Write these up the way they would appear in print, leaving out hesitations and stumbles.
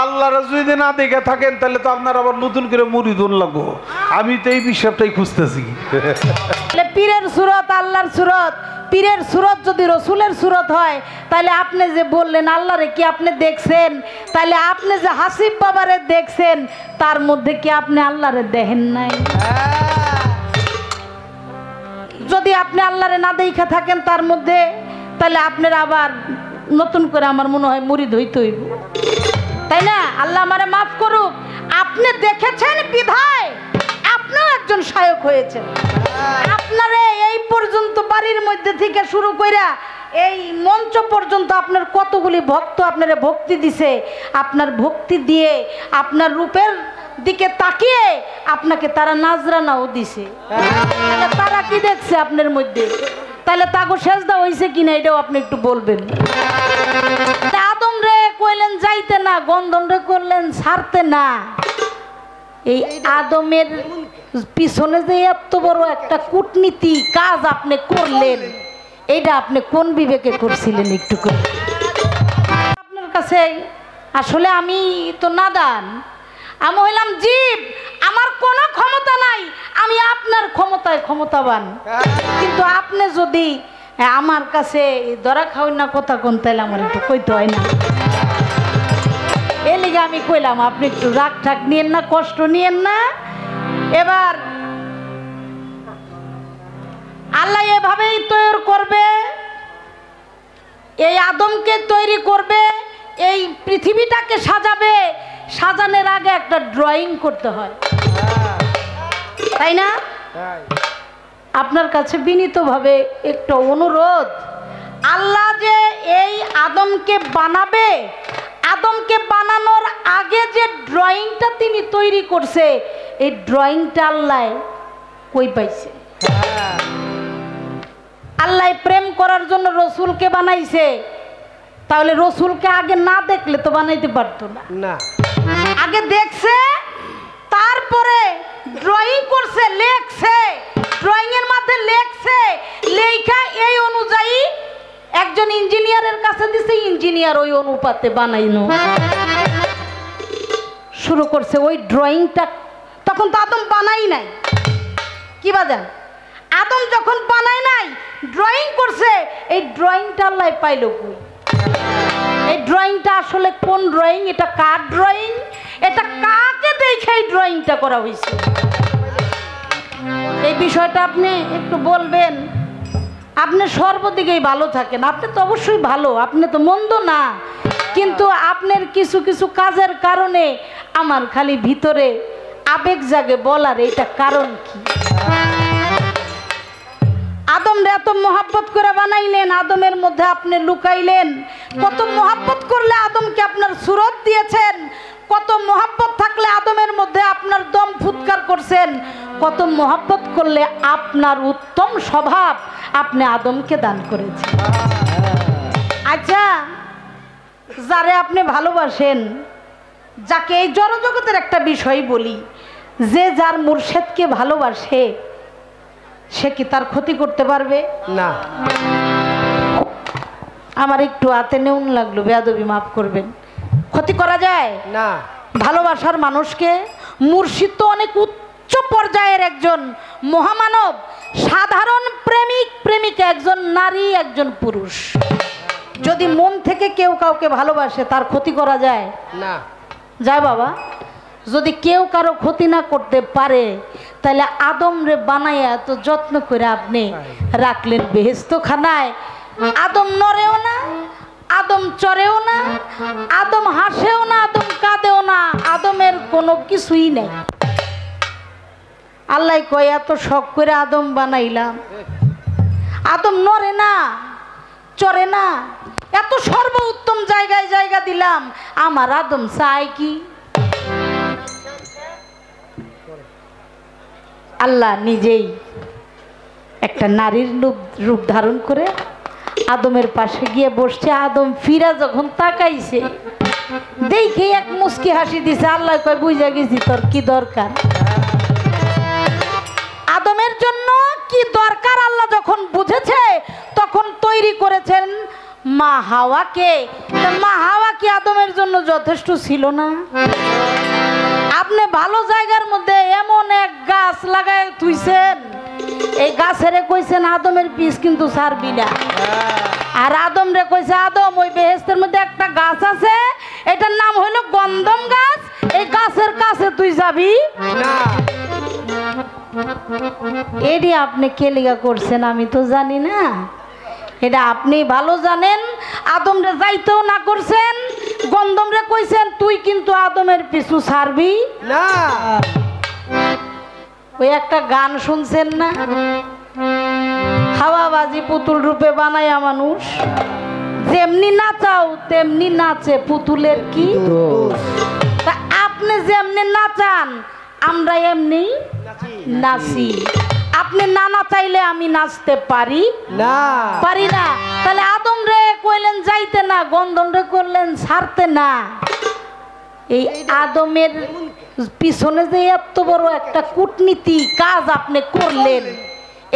আল্লাহর যদি না দেখে থাকেন তাহলে তো আপনার আবার নতুন করে মুরিদুন লাগবো। আমি তো এই বিষয়টাই খুঁজতেছি। পীরের সুরত আল্লাহর সুরত, পীরের সুরত যদি রসুলের সুরত হয় তাহলে আপনি যে বললেন আল্লাহরে কি আপনি দেখছেন, তাহলে আপনি যে হাসিব বাবারে দেখছেন তার মধ্যে কি আপনি আল্লাহরে দেখেন নাই? যদি আপনি আল্লাহরে না দেখা থাকেন তার মধ্যে, তাহলে আপনার আবার নতুন করে আমার মনে হয় মুরিদ হইতে হইব, তাই না? আল্লাহ আমারে মাফ করুক। আপনি দেখেছেন বিধায় আপনিও একজন শায়ক হয়েছেন। আপনারে এই পর্যন্ত বাড়ির মধ্যে থেকে শুরু কইরা এই মঞ্চ পর্যন্ত আপনার কতগুলি ভক্ত আপনারে ভক্তি দিছে। আপনার ভক্তি দিয়ে আপনার রূপের দিকে তাকিয়ে আপনাকে তারা নাজরানাও দিছে। তাহলে তারা কি দেখছে আপনার মধ্যে? তাহলে তাগো সেজদা হইছে কিনা এটাও আপনি একটু বলবেন। আদম রে কইলেন যাইতে না, গন্ধন রে করলেন ছাড়তে না। এই আদমের পিছনে যে এত বড় একটা কূটনীতি কাজ আপনি করলেন, এইটা আপনি কোন বিবেকে করছিলেন একটু করে? আপনার কাছে আসলে আমি তো নাদান, আমি হইলাম জীব, আমার কোনো ক্ষমতা নাই, আমি আপনার ক্ষমতায় ক্ষমতাবান। কিন্তু আপনি যদি আমার কাছে ধরা খাওয়াই না কথা কোন, তাইলে আমার একটু কইতে হয় না। এ লিগে আমি কইলাম আপনি একটু রাগ ঠাক নিয়েন না, কষ্ট নিয়েন না। এবার আল্লাহ এভাবেই তৈরি করবে, এই আদমকে তৈরি করবে, এই পৃথিবীটাকে সাজাবে। সাজানোর আগে একটা ড্রয়িং করতে হয়, তাই না? আপনার কাছে বিনীতভাবে একটা অনুরোধ, আল্লাহ যে এই আদমকে বানাবে, আদমকে বানানোর আগে যে ড্রয়িংটা তিনি তৈরি করছে, এই ড্রয়িংটা আল্লাহ কই পাইছে? আল্লাহ প্রেম করার জন্য রসুলকে বানাইছে, তাহলে রসুলকে আগে না দেখলে তো বানাইতে পারতো না। আগে দেখছে, তারপরে ড্রয়িং করছে, লেখছে, ড্রয়িং এর মধ্যে লেখছে, লেখা এই অনুযায়ী একজন ইঞ্জিনিয়ারের কাছে দিছে, ইঞ্জিনিয়ার ওই অনুপাতে বানাইনো শুরু করছে ওই ড্রয়িংটা। তখন তো আদম বানাই নাই, কি বাজান? আদম যখন বানাই নাই, ড্রয়িং করছে, এই ড্রয়িংটা আল্লাহ পাইল কই? এই ড্রয়িংটা আসলে কোন ড্রয়িং? এটা কার ড্রয়িং? এটা কাকে দেখে এই ড্রয়িংটা করা হয়েছে? এই বিষয়টা আপনি একটু বলবেন। আপনি সর্বদিকেই ভালো থাকেন, আপনি তো অবশ্যই ভালো, আপনি তো মন্দ না, কিন্তু আপনার কিছু কিছু কাজের কারণে আমার খালি ভিতরে আবেগ জাগে বলার, এটা কারণ কি? আদমরে এত মহাব্বত করে বানাইলেন, আদমের মধ্যে আপনি লুকাইলেন। কত মহাব্বত করলে আদমকে আপনার সুরত দিয়েছেন, কত মহাব্বত থাকলে আদমের মধ্যে আপনার দম ফুৎকার করছেন, কত মহাব্বত করলে আপনার উত্তম স্বভাব আপনি আদমকে দান করেছেন। আচ্ছা, যারে আপনি ভালোবাসেন, যাকে এই জড়জগতের একটা বিষয় বলি, যে যার মুর্শেদকে ভালোবাসে সে কি তার ক্ষতি করতে পারবে? না। আমার একটু হাতে নেউন লাগলো, বেয়াদবি মাফ করবেন। ক্ষতি করা যায় না। ভালোবাসার মানুষকে, মুর্শিদ তো অনেক উচ্চ পর্যায়ের একজন মহামানব, সাধারণ প্রেমিক প্রেমিকা, একজন নারী, একজন পুরুষ। যদি মন থেকে কেউ কাউকে ভালোবাসে, তার ক্ষতি করা যায় না? যায় বাবা। যদি কেউ কারো ক্ষতি না করতে পারে, তাহলে আদম রে বানাইয়া এত যত্ন করে আপনি রাখলেন বেহেশত খানায়। আদম নড়েও না, আদম চড়েও না, আদম হাসেও না, আদম কাঁদেও না, আদমের কোনো কিছুই নেই। আল্লাহ কয় এত শখ করে আদম বানাইলাম, আদম নড়ে না, চড়ে না, এত সর্বোত্তম জায়গায় জায়গা দিলাম, আমার আদম চাই কি? আল্লাহ নিজেই একটা নারীর রূপ ধারণ করে আদমের পাশে গিয়ে বসছে। আদম ফিরা যখন তাকাইছে, দেখে এক মুস্কি হাসি দিছে। আল্লাহ কয় বুঝা গেছি তোর কি দরকার। আদমের জন্য কি দরকার আল্লাহ যখন বুঝেছে, তখন তৈরি করেছেন মা হাওয়াকে, তা মা হাওয়া কি আদমের জন্য যথেষ্ট ছিল না? আপনি ভালো জায়গার মধ্যে এমন এক গাছ লাগায় তুইছেন, এই গাছের কইছেন আদমের পিস কিন্তু ছাড়বি না। আর আদম রে কইছে, আদম ওই বেহেশতের মধ্যে একটা গাছ আছে, এটার নাম হইল গন্ধম গাছ, এই গাছের কাছে তুই যাবি না। এডি আপনি কে লিগা করছেন আমি তো জানি না, এটা আপনি ভালো জানেন। আদম রে যাইতেও না করছেন, গন্ধম রে কইছেন তুই কিন্তু আদমের পিছু ছাড়বি না। ওই একটা গান শুনছেন না, হাওয়াবাজি পুতুল রূপে বানায়া মানুষ, যেমনি নাচাও তেমনি নাচে পুতুলের কি তা আপনি যেমনি নাচান আমরা এমনি নাচি। আপনি না নাচাইলে আমি নাচতে পারি না, পারি না। তাহলে আদম রে কইলেন যাইতে না, গন্ধম রে করলেন ছাড়তে না। এই আদমের পিছনে যে এত বড় একটা কূটনীতি কাজ আপনি করলেন,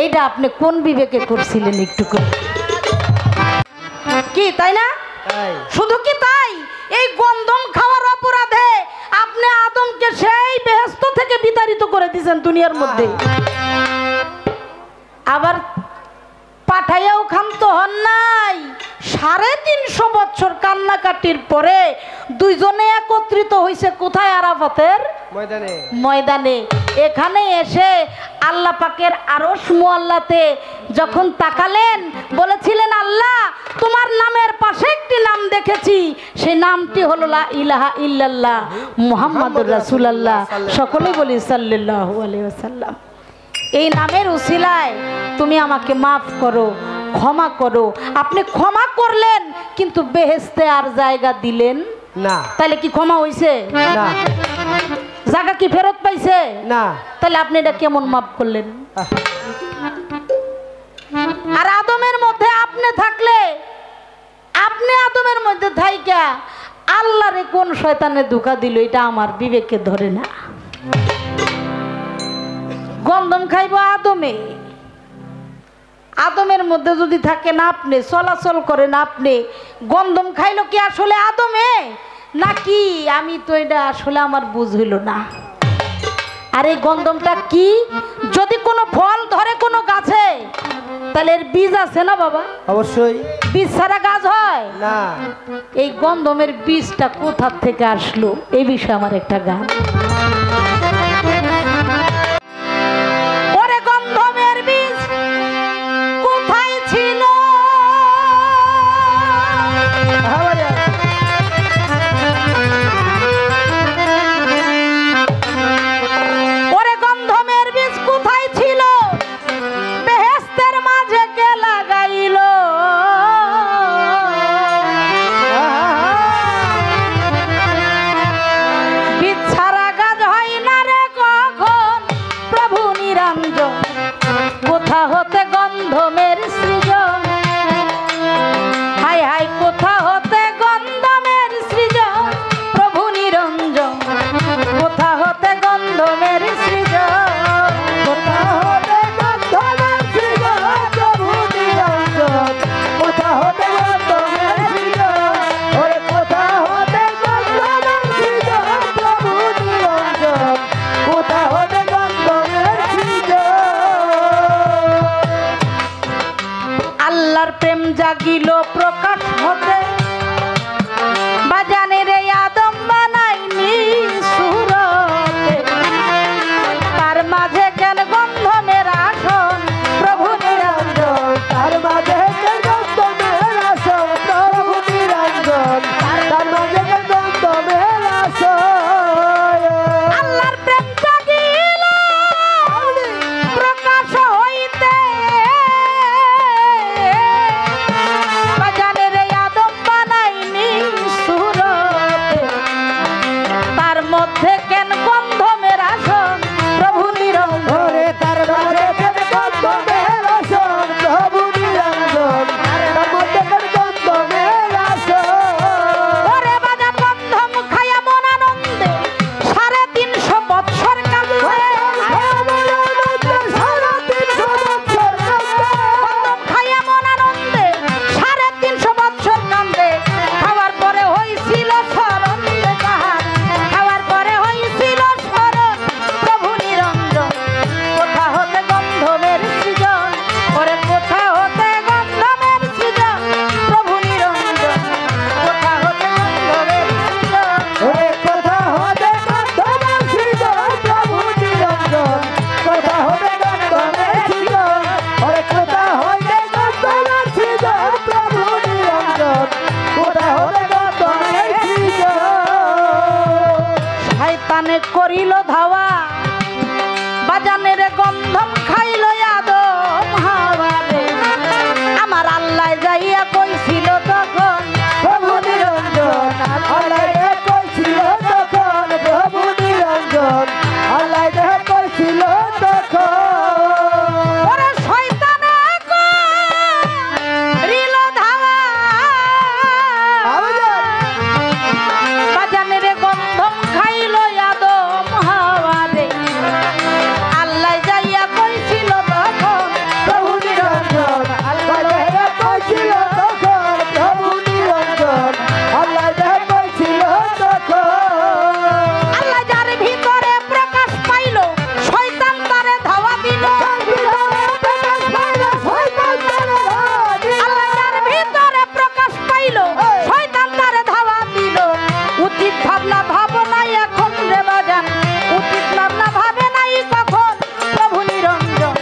এইটা আপনি কোন বিবেকে করছিলেন একটু করে কি, তাই না? তাই। শুধু কি তাই, এই গন্ধম খাওয়ার অপরাধে আপনি আদমকে সেই বেহেশত থেকে বিতাড়িত করে দিয়েছেন দুনিয়ার মধ্যে। আবার পাঠাইয়াও ক্ষান্ত হন নাই, 350 বছর কান্নাকাটির পরে দুইজনে একত্রিত হইছে কোথায়? আরাফাতের ময়দানে। ময়দানে। এখানে এসে আল্লাহ পাকের আরশ মুআল্লাতে যখন তাকালেন, বলেছিলেন আল্লাহ তোমার নামের পাশে একটি নাম দেখেছি, সেই নামটি হলো লা ইলাহা ইল্লাল্লাহ মুহাম্মাদুর রাসূলুল্লাহ। সকলেই বলি সাল্লাল্লাহু আলাইহি ওয়াসাল্লাম। এই নামের উসিলায় তুমি আমাকে মাফ করো, ক্ষমা করো। আপনি ক্ষমা করলেন কিন্তু বেহেশতে আর জায়গা দিলেন না। তাহলে কি ক্ষমা হইছে? না। জায়গা কি ফেরত পাইছে? না। তাহলে আপনি এটা কেমন মাফ করলেন? আর আদমের মধ্যে আপনি থাকলে, আপনি আদমের মধ্যে থাইকা আল্লাহরে কোন শয়তানে ধোঁকা দিল এটা আমার বিবেকে ধরে না। গন্ধম খাইব আদমে, আদমের মধ্যে যদি থাকেন আপনি, চলাচল করেন আপনি, গন্ধম খাইলো কি আসলে আদমে নাকি? আমি তো এটা আসলে আমার বুঝ হইল না। আর এই গন্ধমটা কি? যদি কোনো ফল ধরে কোনো গাছে তাহলে এর বীজ আছে না বাবা? অবশ্যই। বীজ ছাড়া গাছ হয় না। এই গন্ধমের বীজটা কোথা থেকে আসলো এই বিষয়ে আমার একটা গান। ওরে গন্ধমের বীজ কোথায় ছিল? ওরে গন্ধমের বীজ কোথায় ছিল? বেহেশতের মাঝে কে লাগাইল? বীজ ছাড়া গাছ হয় না রে কখন, প্রভু নিরঞ্জন কোথা হতে গন্ধমের সৃজন? হায় হায় কোথা হতে গন্ধমের সৃজন? প্রভু নিরঞ্জন কোথা হতে গন্ধমের সৃজন? কোথা হতে গন্ধমের সৃজন? প্রভু নিরঞ্জন কোথা হতে গন্ধমের সৃজন? ওরে কোথা হতে গন্ধমের সৃজন? প্রভু নিরঞ্জন কোথা হতে গন্ধমের সৃজন? আল্লাহর প্রেম জাগিল প্রকাশ হতে, বাজানের এই আদম বানাইনি সুরতে, তার মাঝে কেন গন্ধমের আসন? প্রভু নিরঞ্জন তার মাঝে কেন গন্ধমের আসন? প্রভু নিরঞ্জন তার মাঝে কেন গন্ধমের আসন? আল্লাহর প্রেম জাগিল প্রকাশ হইতে, বাজানের এই আদম বানাইনি সুরতে, তার মধ্যে কেন গন্ধমের আসন? প্রভু নিরঞ্জন তার মাঝে কেন গন্ধমের আসন? প্রভু নিরঞ্জন তার মধ্যে কেন গন্ধমের আসন? ওরে বাজা গন্ধম খায়া মন আনন্দে 350 বৎসর কাঁদছে। গন্ধম খায়া মন আনন্দে 350 বৎসর শয়তানে করিল ধাওয়া বাজানের গন্ধম খাইল আদম হাওয়া রে আমার আল্লাহ যাইয়া কইছিল তখন প্রভু নিরঞ্জন আল্লাহ কইছিল তখন প্রভু নিরঞ্জন আল্লাহ কইছিল তখন ওরে শয়তানে করিল ধাওয়া বাজানের গন্ধম খাইল আদম হাওয়া রে আল্লাহ যাইয়া কইছিল তখন প্রভু নিরঞ্জন আল্লাহ কইছিল তখন প্রভু নিরঞ্জন আল্লাহ কইছিল তখন আল্লাহ যার ভিতরে প্রকাশ পাইল শয়তান তারে ধাওয়া দিল আল্লাহ যার ভিতরে প্রকাশ পাইল শয়তান তারে ধাওয়া দিল উচিত ভাবনা ভাবনাই এখন রে বাজান উচিত ভাবনা ভাবে নাই কখন প্রভু নিরঞ্জন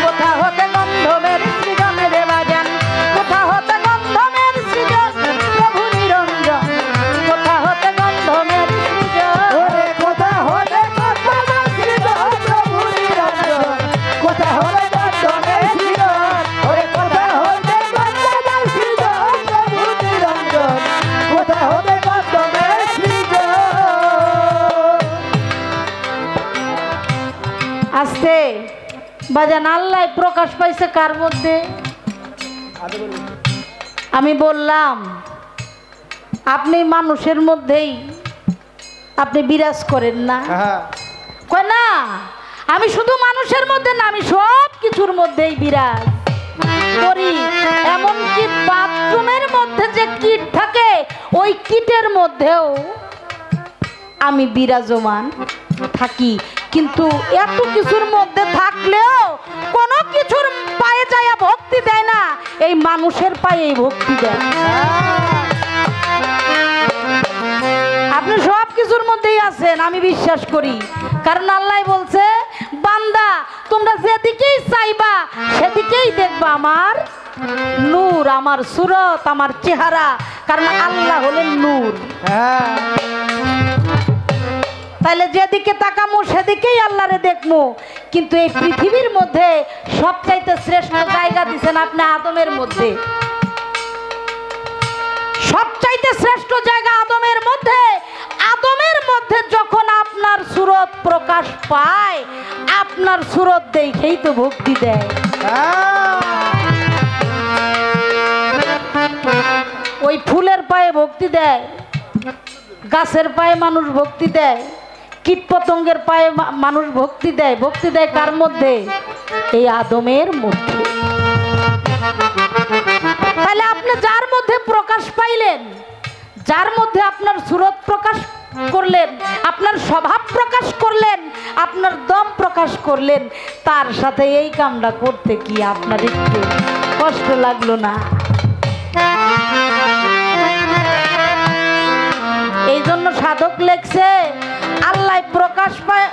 কোথা হতে গন্ধমের সৃজন রে বাজান কোথা হতে গন্ধমের সৃজন প্রভু নিরঞ্জন কোথা হতে গন্ধমের সৃজন ওরে কোথা হলে গন্ধমের সৃজন প্রভু নিরঞ্জন কোথা হলে গন্ধমের সৃজন ওরে কোথা হলে গন্ধমের সৃজন প্রভু নিরঞ্জন কোথা হলে গন্ধমের সৃজন আস্তে বাজান আল্লাহ প্রকাশ পাইছে কার মধ্যে আমি বললাম আপনি মানুষের মধ্যেই আপনি বিরাজ করেন না কয় না আমি শুধু মানুষের মধ্যে না আমি সব কিছুর মধ্যেই বিরাজ করি এমনকি বাথরুমের মধ্যে যে কীট থাকে ওই কীটের মধ্যেও আমি বিরাজমান থাকি কিন্তু এত কিছুর মধ্যে থাকলেও কোনো কিছুর পায়ে যায়া ভক্তি দেয় না এই মানুষের পায়ে ভক্তি দেয় আপনি সব কিছুর মধ্যেই আছেন আমি বিশ্বাস করি কারণ আল্লাহ বলছে বান্দা তোমরা যেদিকেই চাইবা সেদিকেই দেখবা আমার নূর আমার সুরত আমার চেহারা কারণ আল্লাহ হলেন নূর তাহলে যেদিকে তাকামো সেদিকেই আল্লাহরে দেখবো কিন্তু এই পৃথিবীর মধ্যে সবচাইতে শ্রেষ্ঠ জায়গা দিচ্ছেন আপনি আদমের মধ্যে সবচাইতে শ্রেষ্ঠ জায়গা আদমের মধ্যে যখন আপনার সুরত প্রকাশ পায় আপনার সুরত দেখেই তো ভক্তি দেয় ওই ফুলের পায়ে ভক্তি দেয় গাছের পায়ে মানুষ ভক্তি দেয় কীট পতঙ্গের পায়ে মানুষ ভক্তি দেয় কার মধ্যে এই আদমের মধ্যে তাহলে আপনি যার মধ্যে প্রকাশ পাইলেন যার মধ্যে আপনার সুরত প্রকাশ করলেন আপনার স্বভাব প্রকাশ করলেন আপনার দম প্রকাশ করলেন তার সাথে এই কামটা করতে কি আপনার একটু কষ্ট লাগলো না এই জন্য সাধক লেখছে আল্লাহ প্রকাশ পায়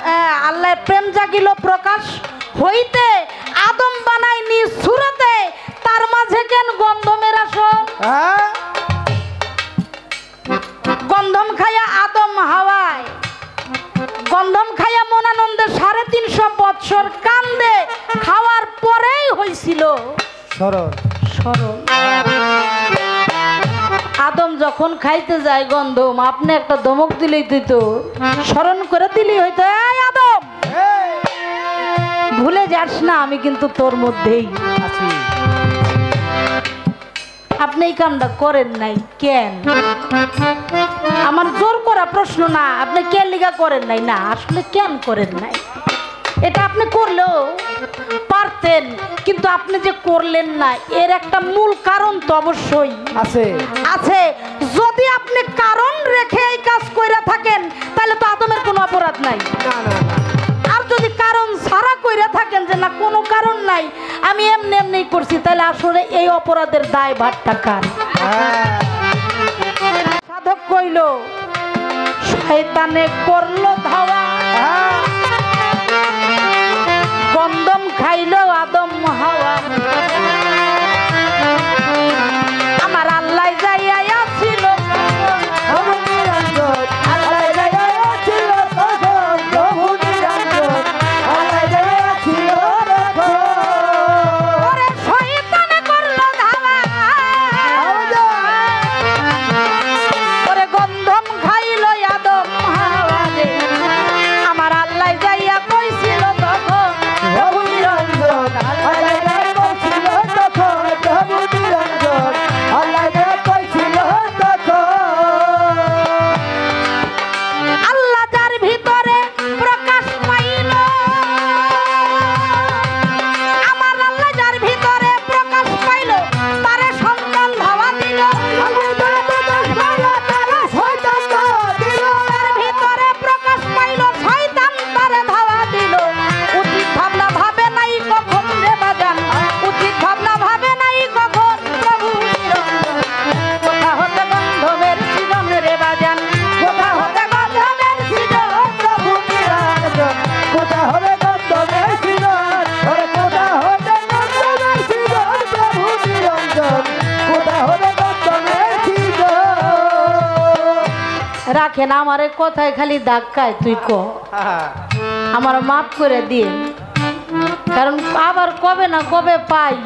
আল্লাহ প্রেম জাগিল প্রকাশ হইতে আদম বানাই নিজ সুরতে তার মাঝে কেন গন্ধমের আসন গন্ধম খাইয়া আদম হাওয়ায় গন্ধম খাইয়া মনানন্দে 350 বৎসর কান্দে খাওয়ার পরেই হয়েছিল সরল আদম যখন খাইতে যায় গন্ধম আপনি একটা ধমক দিলেই তুই তো স্মরণ করে দিলি হইতো এই আদম ভুলে যাস না আমি কিন্তু তোর মধ্যেই আছি আপনি এই কামটা করেন নাই কেন আমার জোর করা প্রশ্ন না আপনি কেন লিগা করেন নাই না আসলে কেন করেন নাই এটা আপনি করলেও পারতেন কিন্তু আপনি যে করলেন না এর একটা মূল কারণ তো অবশ্যই আছে যদি আপনি কারণ রেখে এই কাজ কইরা থাকেন তাহলে তো আদমের কোনো অপরাধ নাই আর যদি কারণ ছাড়া কইরা থাকেন যে না কোনো কারণ নাই আমি এমনি করছি তাহলে আসলে এই অপরাধের দায় ভারটা কার সাধক কইল শয়তানে করলো ধাওয়া গন্ধম খাইলো আদম হাওয়া আমার আল্লাহ যাইয়া ছিল আল্লাহ যাইয়া ছিল তখন দেখেন আমারে কথায় খালি ধাক্কায় তুই ক আমার মাফ করে দিন, কারণ আবার কবে না কবে পাই,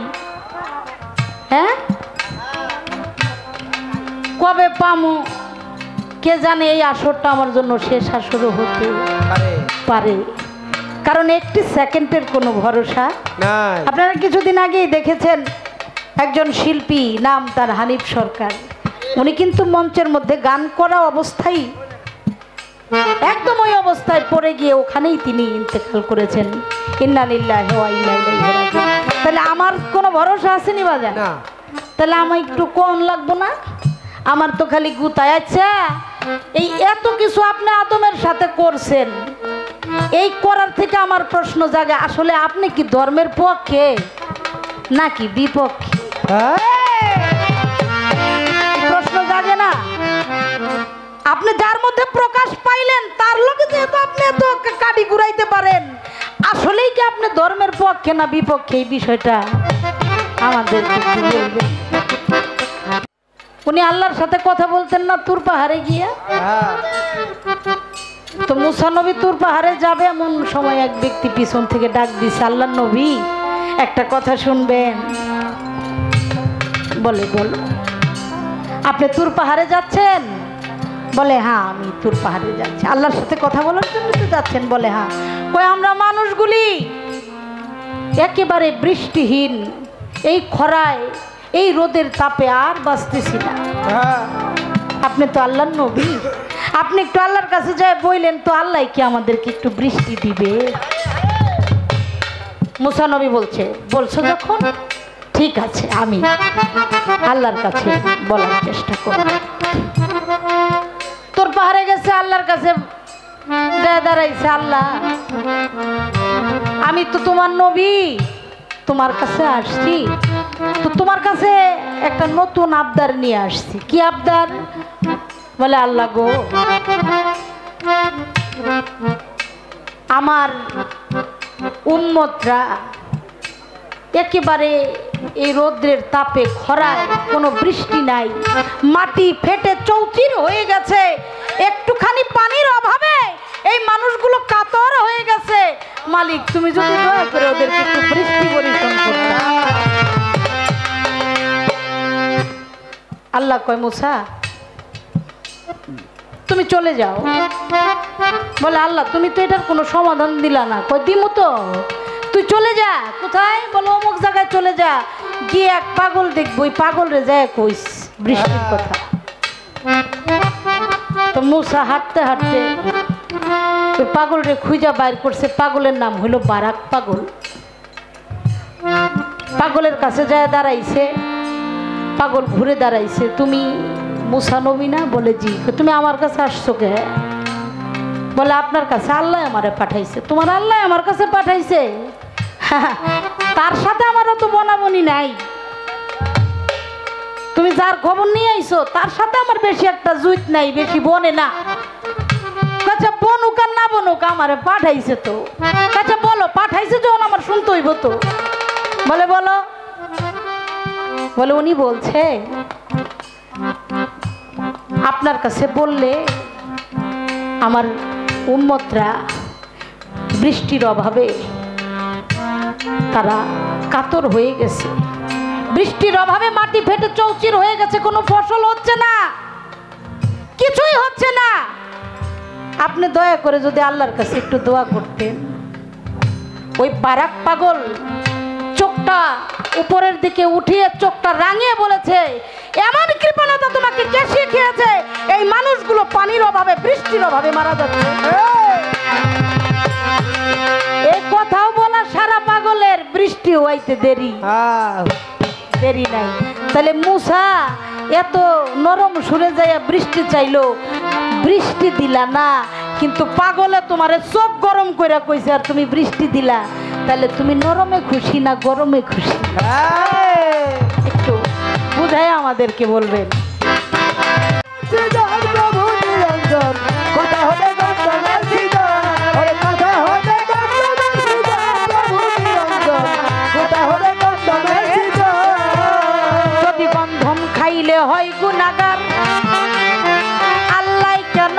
হ্যাঁ কবে পামু কে জানে। এই আসরটা আমার জন্য শেষ আসরও হতে পারে, কারণ একটি সেকেন্ডের কোনো ভরসা নাই। আপনারা কিছুদিন আগেই দেখেছেন একজন শিল্পী, নাম তার হানিফ সরকার, উনি কিন্তু মঞ্চের মধ্যে গান করা অবস্থায় একদম ওই অবস্থায় পড়ে গিয়ে ওখানেই তিনি ইন্তেকাল করেছেন। ইন্না লিল্লাহি ওয়া ইন্না ইলাইহি রাজিউন। তাহলে আমার কোনো ভরসা আসেনি বাজার, না তাহলে আমার একটু কোন লাগবো না? আমার তো খালি গুতায়। আচ্ছা এই এত কিছু আপনি আদমের সাথে করছেন, এই করার থেকে আমার প্রশ্ন জাগে আসলে আপনি কি ধর্মের পক্ষে নাকি বিপক্ষে? প্রশ্ন জাগে না? আপনি যার মধ্যে প্রকাশ পাইলেন তার লোকে যেহেতু আপনি এত কাটি ঘুরাইতে পারেন, আসলেই কি আপনি ধর্মের পক্ষে না বিপক্ষে? এই বিষয়টা আমাদের বলবেন। উনি আল্লাহর সাথে কথা বলতেন না তুর পাহাড়ে গিয়া? তো মুসা নবী তুর পাহাড়ে যাবে, এমন সময় এক ব্যক্তি পিছন থেকে ডাক দিছে, আল্লাহর নবী একটা কথা শুনবেন। বলে বলো। আপনি তুর পাহাড়ে যাচ্ছেন? বলে হ্যাঁ আমি তুর পাহাড়ে যাচ্ছি। আল্লাহর সাথে কথা বলার জন্য তো যাচ্ছেন? বলে হ্যাঁ। কই আমরা মানুষগুলি একেবারে বৃষ্টিহীন এই খরায় এই রোদের তাপে আর বাঁচতেছি না। আপনি তো আল্লাহর নবী, আপনি একটু আল্লাহর কাছে যায় বললেন তো আল্লাহ কি আমাদেরকে একটু বৃষ্টি দিবে? মুসা নবী বলছো যখন ঠিক আছে আমি আল্লাহর কাছে বলার চেষ্টা করব। তোর পাহাড়ে গেছে, আল্লাহর কাছে দাঁড়াইছে, আল্লাহ আমি তো তোমার নবী, তোমার কাছে আসছি, তো তোমার কাছে একটা নতুন আবদার নিয়ে আসছি। কি আবদার? বলে আল্লাহ গো, আমার উম্মতরা একেবারে এই রৌদ্রের তাপে খরায় কোনো বৃষ্টি নাই, মাটি ফেটে চৌচির হয়ে গেছে, একটুখানি পানির অভাবে এই মানুষগুলো কাতর হয়ে গেছে। মালিক তুমি যদি দয়া করে ওদেরকে একটু বৃষ্টি বর্ষণ করতে। আল্লাহ কয় মুসা তুমি চলে যাও। বলে আল্লাহ তুমি তো এটার কোনো সমাধান দিলা না। কয় দিমু তো, তুই চলে যা। কোথায়? বলো অমুক জায়গায় চলে যা, গিয়ে এক পাগল দেখবো, ওই পাগল রে যায় কইস বৃষ্টির কথা। তো মুসা হাঁটতে হাঁটতে ওই পাগল রে খুঁজা বাইর করছে। পাগলের নাম হইল বারাক পাগল। পাগলের কাছে যায় দাঁড়াইছে, পাগল ঘুরে দাঁড়াইছে। তুমি মুসা নবী না? বলে জি। তুমি আমার কাছে আসছো কে? বলে আপনার কাছে আল্লাহ আমারে পাঠাইছে। তোমার আল্লাহ আমার কাছে পাঠাইছে? তার সাথে আমার অত বনাবনি নাই, তুমি যার খবর নিয়ে আইছো তার সাথে আমার বেশি একটা জুইত নাই, বেশি বনে না। আচ্ছা বনুক আর না বনুক আমারে পাঠাইছে তো। আচ্ছা বলো পাঠাইছে যখন আমার শুনতে হইব তো। বলে বলো। বলে উনি বলছে আপনার কাছে বললে আমার উম্মতরা বৃষ্টির অভাবে তারা কাতর হয়ে গেছে, বৃষ্টির অভাবে মাটি ফেটে চৌচির হয়ে গেছে, কোনো ফসল হচ্ছে না, কিছুই হচ্ছে না। আপনি দয়া করে যদি আল্লাহর কাছে একটু দোয়া করতেন। ওই বারাক পাগল চোখটা উপরের দিকে উঠিয়ে চোখটা রাঙিয়ে বলেছে, এমন কৃপণতা তোমাকে কে শিখিয়েছে এই মানুষগুলো পানির অভাবে বৃষ্টির অভাবে মারা যাচ্ছে? এই কথাও বলা সারা পাগলের, বৃষ্টি হইতে দেরি দেরি নাই। তাহলে মুসা এত নরম সুরে যায় বৃষ্টি চাইলো, বৃষ্টি দিলা না, কিন্তু পাগলে তোমারে চোখ গরম করে কইছে আর তুমি বৃষ্টি দিলা। তাহলে তুমি নরমে খুশি না গরমে খুশি? একটু বুঝাই আমাদেরকে বলবেন। যদি গন্ধম খাইলে হয় গুনাহগার, আল্লাহ কেন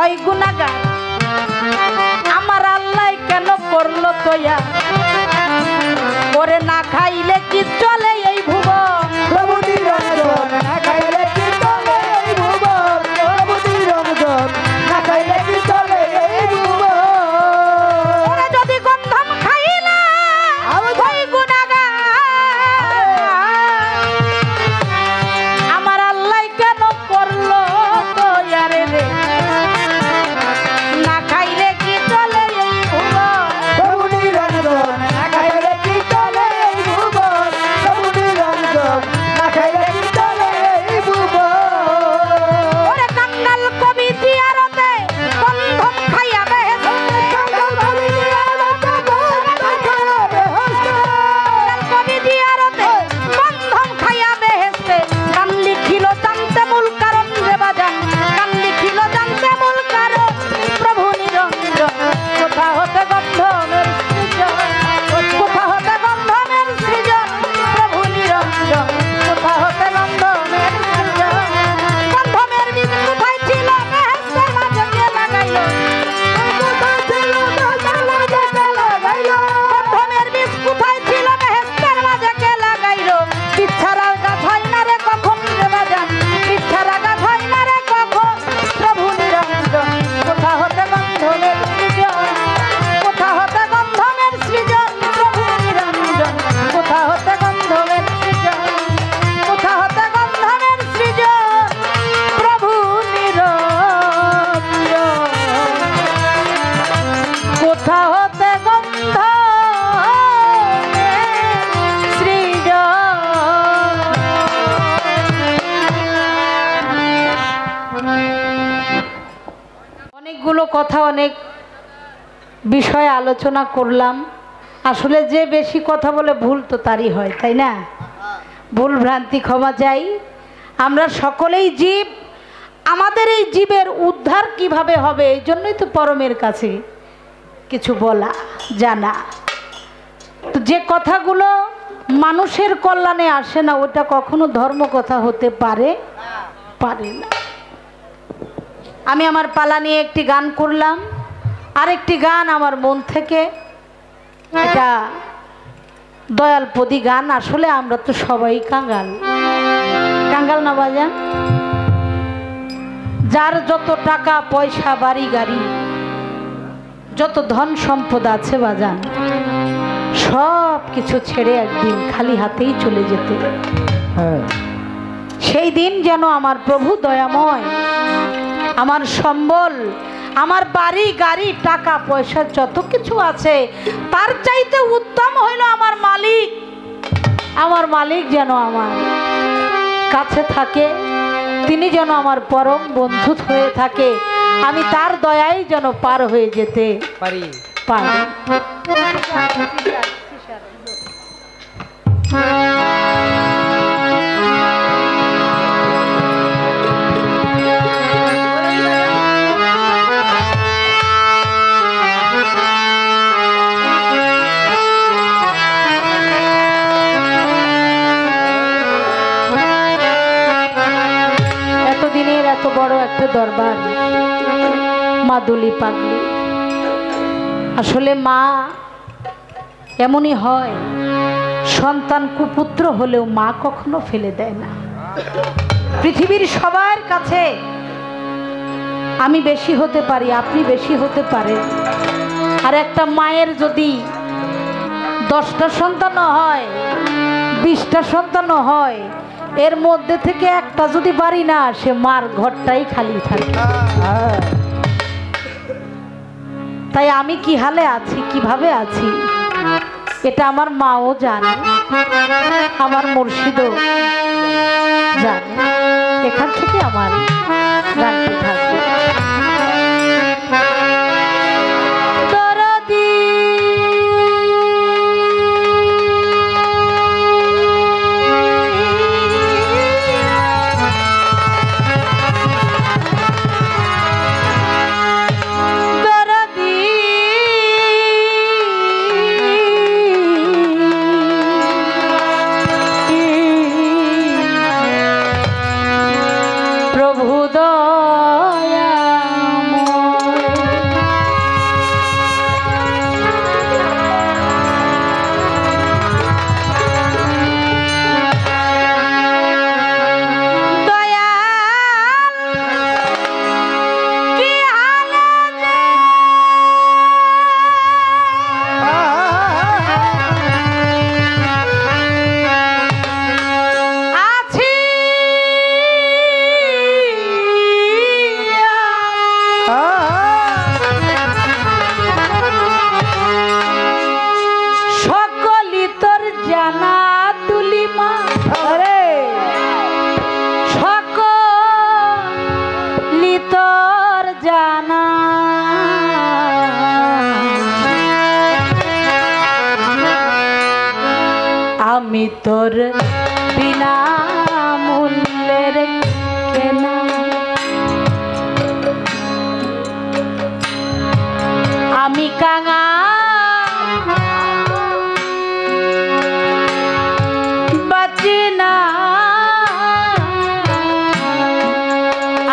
হয় গুনাহগার আমার আল্লাহ কেন করলো তয়া ওরে না খাইলে কি চলে এই ভুবন প্রভু নিরঞ্জন না খাইলে কি চলে এই ভুবন প্রভু নিরঞ্জন না খাইলে কি চলে এই ভুবন ওরে যদি গন্ধম খাইলে হয় গুনাহগার আমার আল্লাহ কেন করলো তয়া রে না খাইলে কি চলে এই ভুবন প্রভু নিরঞ্জন না খাইলে কি চলে এই ভুবন প্রভু নিরঞ্জন না খাইলে কি চলে এই ভুবন ওরে কাঙ্গাল কবি জিয়ারতে গন্ধম খাইয়া বেহেশতে কাঙ্গাল কবি জিয়ারতে কবি জিয়ারতে গন্ধম খাইয়া বেহেশতে গান লিখিল জানতে মূল কারণ রে বাজান গান লিখিল জানতে মূল কারণ প্রভু নিরঞ্জন কোথা হতে গন্ধমের সৃজন কোথা হতে গন্ধমের সৃজন প্রভু নিরঞ্জন কোথা হতে গন্ধমের সৃজন গন্ধমের বীজ কোথায় ছিল বেহেশতের মাঝে কে লাগাইল গন্ধমের বীজ কোথায় ছিল বেহেশতের মাঝে কে লাগাইল পিছারা গাছ হয় না রে কখন রে বাজান পিছারা গাছ হয় না রে কখন প্রভু নিরঞ্জন কোথা হতে গন্ধমের সৃজন কোথা হতে গন্ধমের সৃজন প্রভু নিরঞ্জন কোথা হতে গন্ধমের সৃজন কোথা হতে গন্ধমের সৃজন প্রভু নিরঞ্জন কোথা হতে গন্ধমের সৃজন অনেকগুলো কথা অনেক বিষয়ে আলোচনা করলাম আসলে যে বেশি কথা বলে ভুল তো তারই হয় তাই না ভুল ভ্রান্তি ক্ষমা চাই আমরা সকলেই জীব আমাদের এই জীবের উদ্ধার কিভাবে হবে এই জন্যই তো পরমের কাছে কিছু বলা জানা তো যে কথাগুলো মানুষের কল্যাণে আসে না ওটা কখনো ধর্ম কথা হতে পারে পারে না আমি আমার পালা নিয়ে একটি গান করলাম আরেকটি গান আমার মন থেকে এটা দয়ালপদী গান আসলে আমরা তো সবাই কাঙ্গাল কাঙ্গাল না বাজান যার যত টাকা পয়সা বাড়ি গাড়ি যত ধন সম্পদ আছে বাজান সব কিছু ছেড়ে একদিন খালি হাতেই চলে যেতে সেই দিন যেন আমার প্রভু দয়াময় আমার সম্বল আমার বাড়ি গাড়ি টাকা পয়সা যত কিছু আছে তার চাইতে উত্তম হইল আমার মালিক যেন আমার কাছে থাকে তিনি যেন আমার পরম বন্ধু হয়ে থাকে আমি তার দয়াই যেন পার হয়ে যেতে পারি এতদিনের এত বড় একটা দরবার মা দুলি পাগলি আসলে মা এমনই হয় সন্তান কুপুত্র হলেও মা কখনো ফেলে দেয় না পৃথিবীর সবার কাছে আমি বেশি হতে পারি আপনি বেশি হতে পারেন আর একটা মায়ের যদি 10টা সন্তান হয় 20টা সন্তান হয় এর মধ্যে থেকে একটা যদি বাড়ি না আসে মার ঘরটাই খালি থাকে তাই আমি কি হালে আছি কিভাবে আছি এটা আমার মাও জানে আমার মুর্শিদও জানে এখান থেকে আমার গানটি থাকবে প্রভু দয়াময় তোর বিনা মূল্যের কেনা। আমি কাঙা বাঁচি না,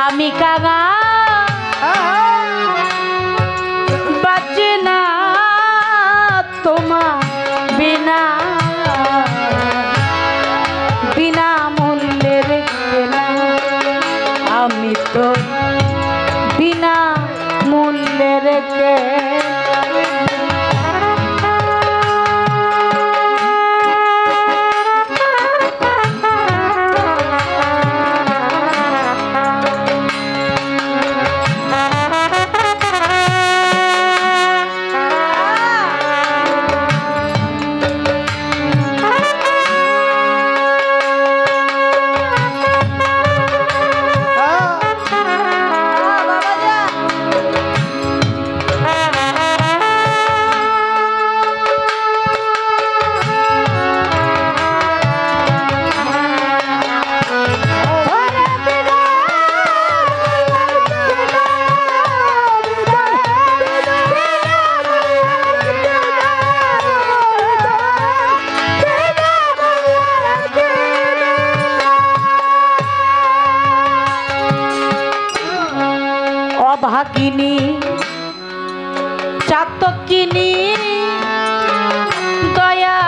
আমি কাঙা বাঁচি না তোমার বিনা, বিনা মূল্যের কেনা। আমি তো বিনা মূল্যের কেনা। অভাগিনী চাতকিনী দয়া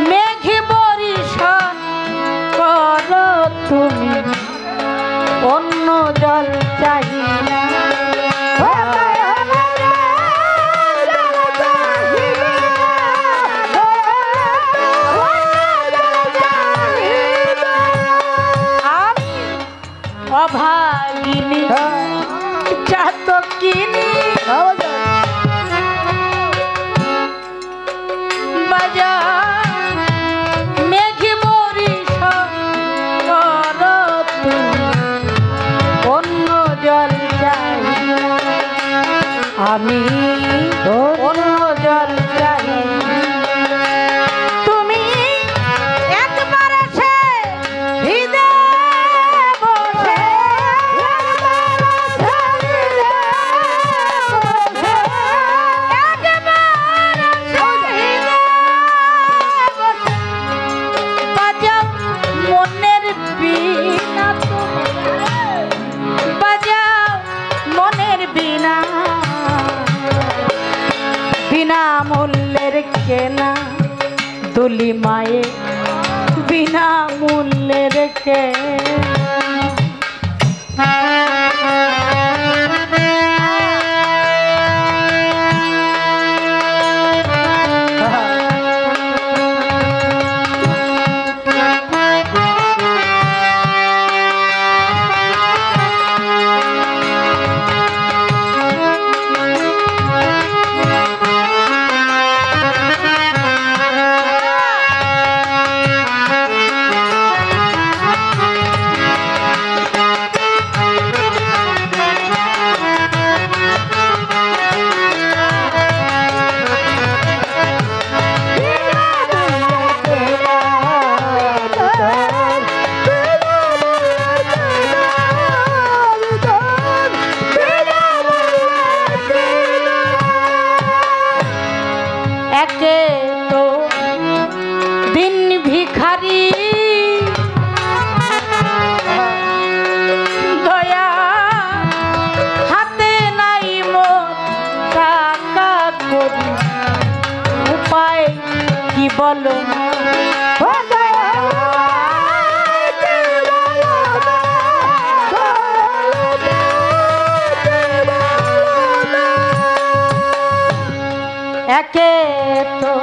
মেঘে বরিশন কর তুমি, অন্য জল চাই না। অভাগিনী চাতকিনী বাজা মেঘে বরিশন কর তুমি, অন্য জল চাই না। আমি অন্য জল চাই। তুমি একবার এসে হৃদয় বসে, বাজাও মনের বীণা, বাজাও মনের বীণা, বিনা মূল্যের কেনা। দুলি মায়ে বিনা মূল্যের কেনা। একে তো দিন ভিখারি দয়া হাতে নাই মোর টাকা করি, উপায় কি বলো না। একে তো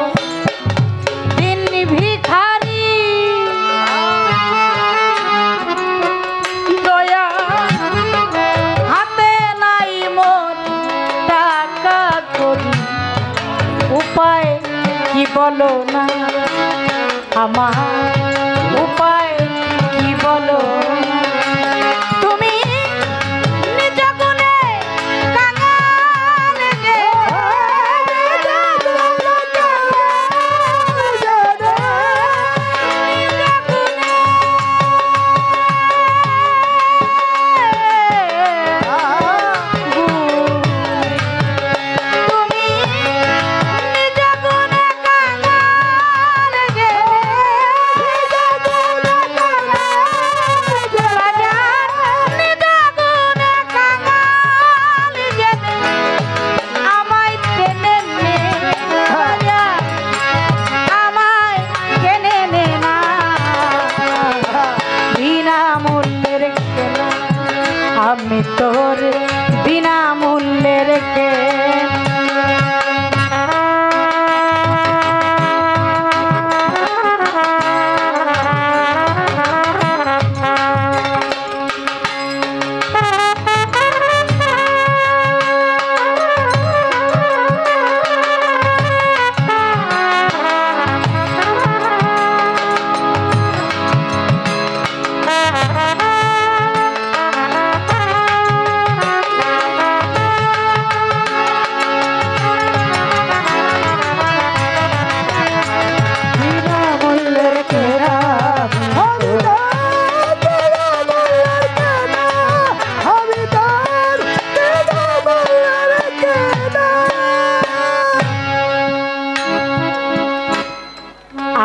দিন ভিখারি দয়া হাতে নাই মোর টাকা করি, উপায় কি বলো না। আমার উপায় কি বলো না। তুমি নিজ গুণে কাঙাল গে, মূল্যের কেনা, আমি তোর বিনামূল্যের কেনা।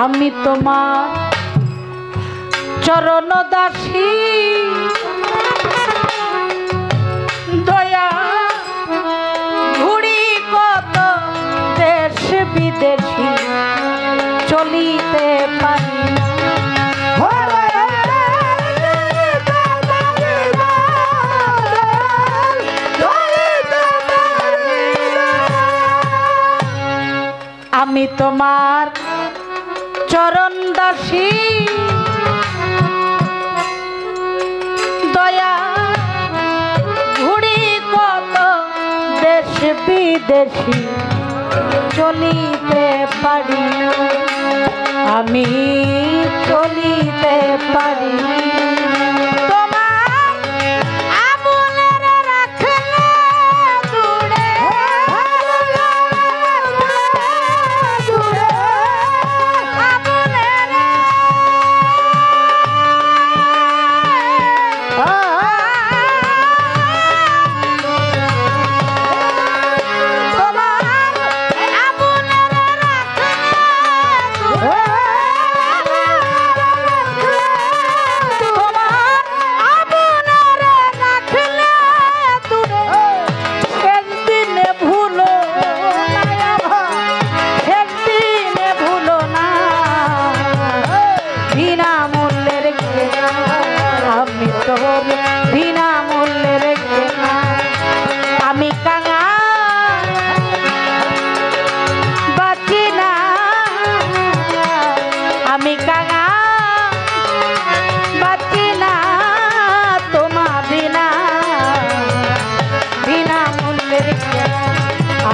আমি তোমার চরণ দাসী, দয়া ঘুরি কত দেশ বিদেশি, চলিতে পারি না। আমি তোমার চরণ দাসী, দয়া ঘুরি কত দেশ বিদেশি, চলিতে পারি না, আমি চলিতে পারি না।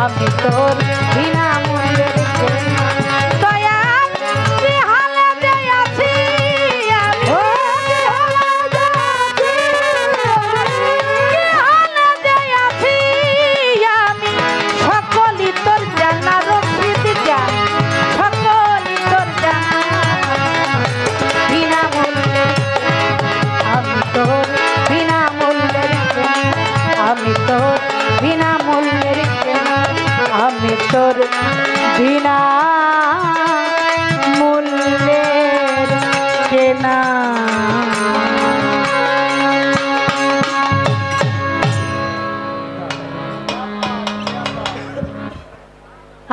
আমি তোর বিনামূল্যের কেনা, দয়া কি হালে যে আছি আমি, কি হালে যে আছি আমি, সকলই তোর জানা রশিদ জ্ঞান, সকলই তোর জানা বিনামূল্যের। আমি তোর বিনামূল্যের কেনা, আমি তোর বিনামূল্যের কেনা, আমি তোর বিনামূল্যের কেনা।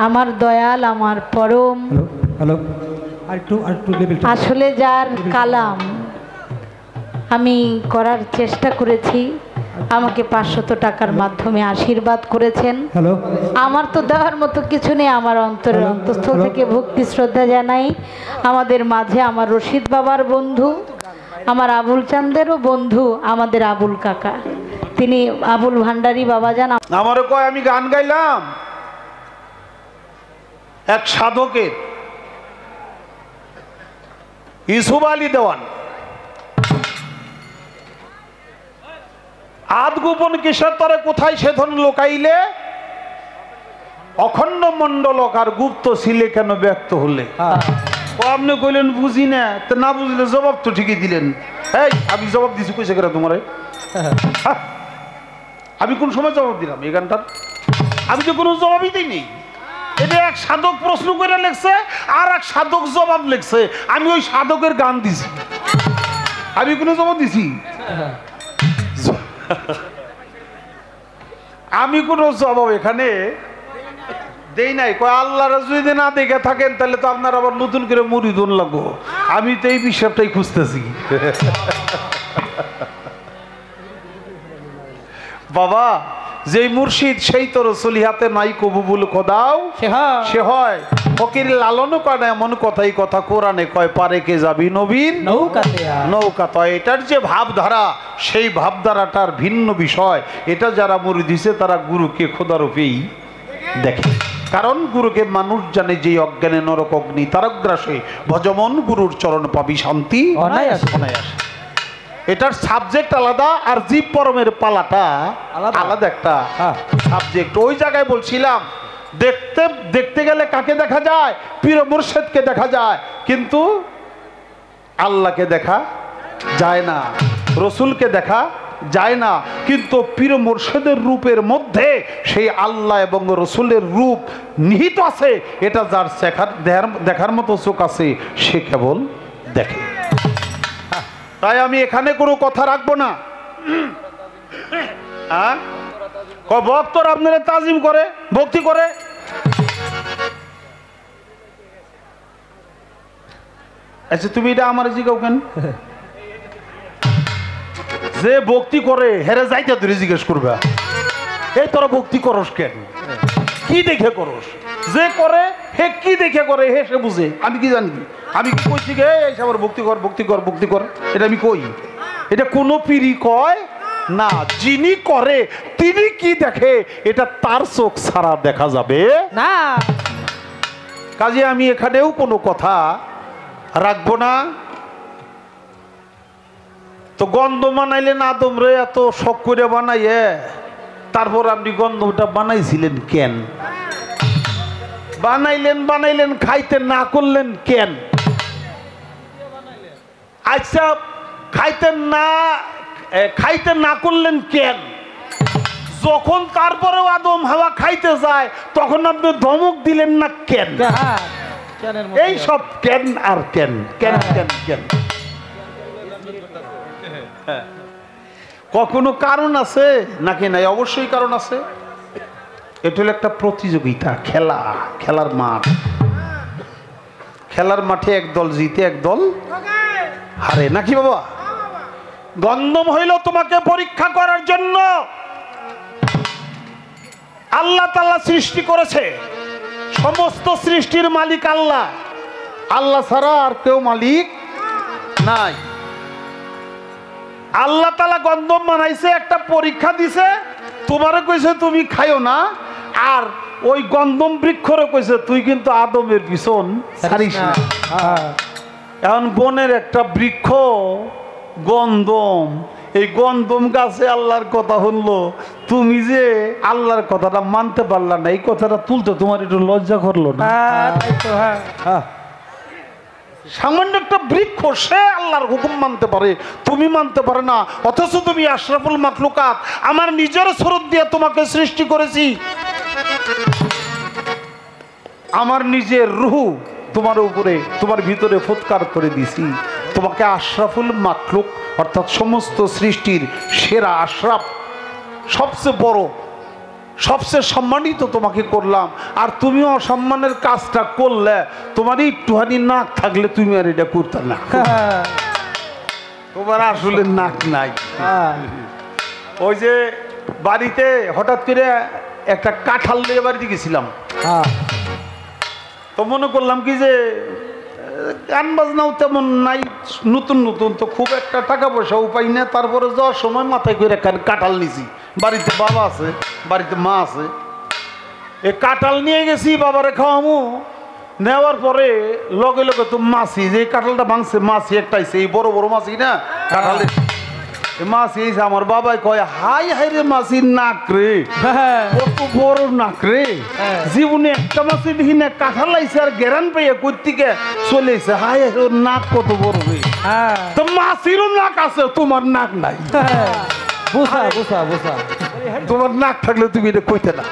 আমার দয়াল, আমার পরম, হ্যালো আরেকটু লেভেল, আসলে যার কালাম আমি করার চেষ্টা করেছি, আমাকে 500 টাকার মাধ্যমে আশীর্বাদ করেছেন। হ্যালো, আমার তো দেওয়ার মতো কিছু নেই, আমার অন্তরের অন্তঃস্থল থেকে ভক্তি শ্রদ্ধা জানাই। আমাদের মাঝে আমার রশিদ বাবার বন্ধু, আমার আবুল চান্দেরও বন্ধু, আমাদের আবুল কাকা, তিনি আবুল ভান্ডারী বাবা যান। আমারও কয় আমি গান গাইলাম এক সাধকের, ইউসুফ আলী দেওয়ান, আদ গোপন কিসের তরে কোথায় সেধন লোকাইলে, অখণ্ড মণ্ডলক আর গুপ্ত ছিলে কেন ব্যক্ত হলে। ও আপনি কইলেন বুঝি না, তো না বুঝলে জবাব তো ঠিকই দিলেন। এই আমি জবাব দিছি কইছে কেন তোমার? আমি কোন সময় জবাব দিলাম এই গানটার? আমি তো কোনো জবাবই দিইনি। এটা এক সাধক প্রশ্ন করে লেখছে আর এক সাধক জবাব লেখছে, আমি ওই সাধকের গান দিছি, আমি কোনো জবাব দিছি? আমি কোনো জবাব এখানে দেই নাই। কয় আল্লাহর যদি না দেখে থাকেন তাহলে তো আপনার আবার নতুন করে মুড়ি দোন লাগবো। আমি তো এই বিষয়টাই খুঁজতেছি। বাবা যেই মুর্শিদ সেই তো রসুলি হাতে নাই কবুবুল খোদাও সে হয় ফকির লালন করে এমন কথাই কথা কোরআনে কয় পারে কে যাবি নবীর নৌকা তো এটার যে ভাবধারা সেই ভাবধারাটার ভিন্ন বিষয়। এটা যারা মুড়ি দিছে তারা গুরুকে খোদারূপেই দেখে, কারণ গুরুকে মানুষ জানে যে অজ্ঞানে নরক অগ্নি তারগ্রাসে ভজমন গুরুর চরণ পাবি শান্তি অনায়াসে। এটার সাবজেক্ট আলাদা আর জীব পরমের পালাটা আলাদা একটা সাবজেক্ট। ওই জায়গায় বলছিলাম দেখতে দেখতে গেলে কাকে দেখা যায়? পীর মুর্শিদকে দেখা যায়, কিন্তু আল্লাহকে দেখা যায় না, রসুলকে দেখা যায় না। কিন্তু পীর মুর্শিদের রূপের মধ্যে সেই আল্লাহ এবং রসুলের রূপ নিহিত আছে। এটা যার দেখার মতো চোখ আছে সে কেবল দেখে। তাই আমি এখানে কোনো কথা রাখবো না। ভক্তরা আপনারা তাজিম করে ভক্তি করে, আচ্ছা তুমি এটা আমার জিগাও কেন? যে ভক্তি করে হেরে যাইতে তুই জিজ্ঞেস করবা এই তোরা ভক্তি করস কেন, কি দেখে করস? যে করে হে কি দেখে করে হে সে বুঝে, আমি কি জানি? আমি কি কইছি গে আমার ভক্তি কর ভক্তি কর ভক্তি কর, এটা আমি কই? এটা কোনো পীরই কয় না। যিনি করে তিনি কি দেখে এটা তার চোখ ছাড়া দেখা যাবে না। কাজে আমি এখানেও কোনো কথা রাখবো না। তো গন্ধ বানাইলেন আদম রে এত শখ করে বানাইয়ে, তারপর আপনি গন্ধটা বানাইছিলেন কেন? বানাইলেন খাইতে না করলেন কেন? আচ্ছা খাইতে না করলেন কেন? যখন তারপরেও আদম হাওয়া খাইতে যায় তখন আপনি ধমক দিলেন না কেন? এই সব কেন আর কেন কেন কেন কেন কখনো কারণ আছে নাকি নাই? অবশ্যই কারণ আছে। এটা হলো একটা প্রতিযোগিতা, খেলার মাঠ। খেলার মাঠে একদল জিতে একদল হারে, নাকি বাবা? গন্ধম হইল তোমাকে পরীক্ষা করার জন্য। আল্লাহ তাআলা সৃষ্টি করেছে, সমস্ত সৃষ্টির মালিক আল্লাহ। আল্লাহ ছাড়া আর কেউ মালিক নাই। আল্লাহ তাআলা গন্ধম বানাইছে, একটা পরীক্ষা দিছে, তোমারে কইছে তুমি খাইও না, আর ওই গন্ধম বৃক্ষরে কইছে তুই কিন্তু আদমের পিছন ছাড়িস না। এখন বনের একটা বৃক্ষ গন্ধম, এই গন্ধম গাছে আল্লাহর কথা শুনলো, তুমি যে আল্লাহর কথাটা মানতে পারলা না, এই কথাটা তুলতে তোমার একটু লজ্জা করলো না? সামান্য একটা বৃক্ষ সে আল্লাহর হুকুম মানতে পারে, তুমি মানতে পারে না। অথচ তুমি আশরাফুল মাখলুকাত, আমার নিজের সুরত দিয়ে তোমাকে সৃষ্টি করেছি, আমার নিজের রূহ তোমার উপরে তোমার ভিতরে ফুৎকার করে দিছি, তোমাকে আশরাফুল মাখলুক অর্থাৎ সমস্ত সৃষ্টির সেরা আশরাফ, সবচেয়ে বড় সবচেয়ে সম্মানিত তোমাকে করলাম। আর তুমিও অসম্মানের কাজটা করলে, তোমার একটুখানি নাক থাকলে তুমি আর এটা করতে না। তোমার আসলে নাক নাই। ওই যে বাড়িতে হঠাৎ করে একটা কাঁঠাল নিয়ে বাড়িতে গেছিলাম, তো মনে করলাম কি যে গান বাজনাও তেমন নাই, নতুন নতুন তো খুব একটা টাকা পয়সা উপায় না। তারপরে যাওয়ার সময় মাথায় করে কাঁঠাল নিছি, বাড়িতে বাবা আছে, বাড়িতে মা আছে, এ কাঁঠাল নিয়ে গেছি বাবারে খাওয়ামু। নেওয়ার পরে লগে লগে তো মাছি, যে কাঁঠালটা ভাঙছে মাছি একটাই, সেই বড় বড় মাছি না কাঁঠালে মাছি। আমার বাবাই কয় হাই হাই রে মাছির নাক রে, কত বড় নাক রে, জীবনে একটা মাছি দেখি না, কাঁঠাল লাইছে আর গেরান পেয়ে কোত্থেকে চলে এসে, হাই হাই ওর নাক কত বড় রে। তো মাছিরও নাক আছে, তোমার নাক নাই। তোমার নাক থাকলে তুমি এটা কইতে না,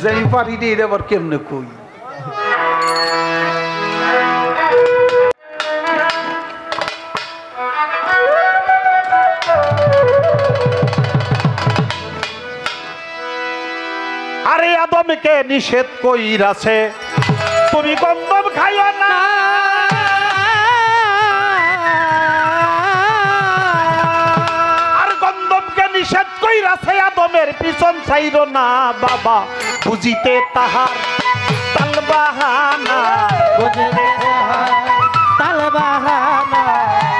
যাই পারি রে এটা আবার কেমনে কই। আরে আদমকে নিষেধ কইরাছে তুমি গন্ধম খাইও না, আর গন্ধমকে নিষেধ কইরা আছে আদমের পিছন ছাইরো না বাবা বুঝিতে তাহার তাল বাহানা বুঝিতে তাল বাহানা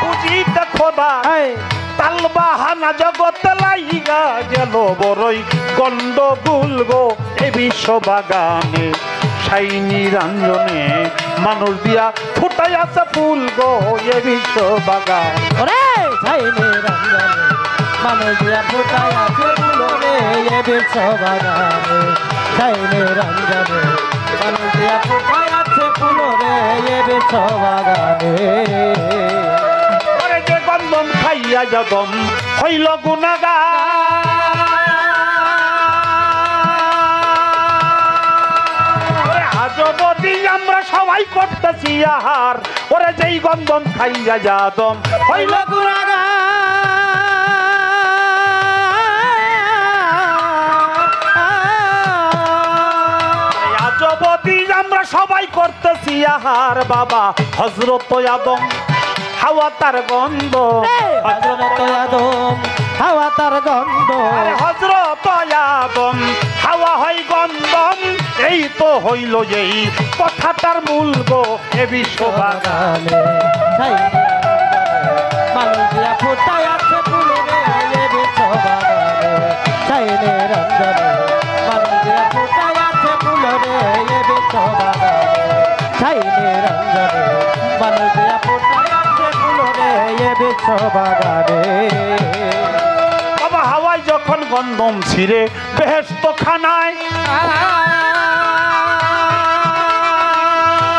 বুঝিতে খোদা তাল বাহানা জগতে লাইগা গেল বড়ই গন্ডগোল গো এ বিশ্ব বাগানে সাইনি রঞ্জনে মানুষ দিয়া ফুটাই আছে ফুল গো এ বিশ্ব বাগান ওরে ছাইনে রঞ্জনে মানুষ দিয়া ফুটাই আছে ফুল রে এ বিশ্ব বাগানে ছাইনে রঞ্জনে মানুষ দিয়া ফুটাই আছে ফুল রে এ বিশ্ব বাগানে ওরে যে গন্ধম খাইয়া যদম হইল গুনাগার আজবদি আমরা সবাই করতেছি আহার ওরে যেই গন্ধম খাইয়া যাদম হইল আজবদি আমরা সবাই করতেছি আহার বাবা হযরত আদম হাওয়া তার গন্ধ হযরত আদম হাওয়া তার গন্ধ আরে হযরত আদম হাওয়া হয় গন্ধম এই তো হইল এই কথাটার মূল গো এ বিশ্ব বাগানে ছাইনে মানুষ দিয়া ফুটাই আছে ফুল রে এ বিশ্ব বাগানে ছাইনে রঞ্জনে মানুষ দিয়া ফুটাই আছে ফুল রে এ বিশ্ব বাগানে ছাইনে রঞ্জনে মানুষ দিয়া ফুটাই আছে ফুল রে এ বিশ্ব বাগানে বাবা হাওয়ায় যখন গন্ধম ছিঁড়ে বেহেশত খানায়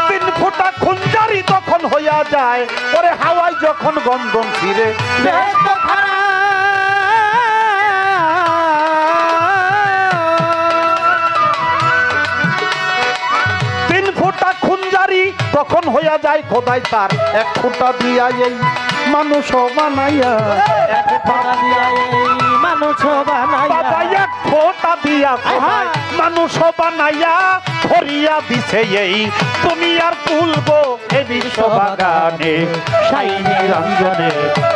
3 ফোঁটা খুঞ্জারি তখন হইয়া যায় ওরে হাওয়ায় যখন গন্ধম ছিঁড়ে বেহেশত খানা 3 ফোঁটা খুঞ্জারি তখন হইয়া যায় খোদাই তার 1 ফোঁটা দিয়া এই মানুষ বানাইয়া এক ফোঁটা দিয়া এই মানুষ বানাইয়া বাবা 1 ফোঁটা দিয়া খোদাই মানুষ বানাইয়া ধরিয়া দিছে এই দুনিয়ার তুলবো এ বিশ্ব বাগানে সাইনি রঞ্জনে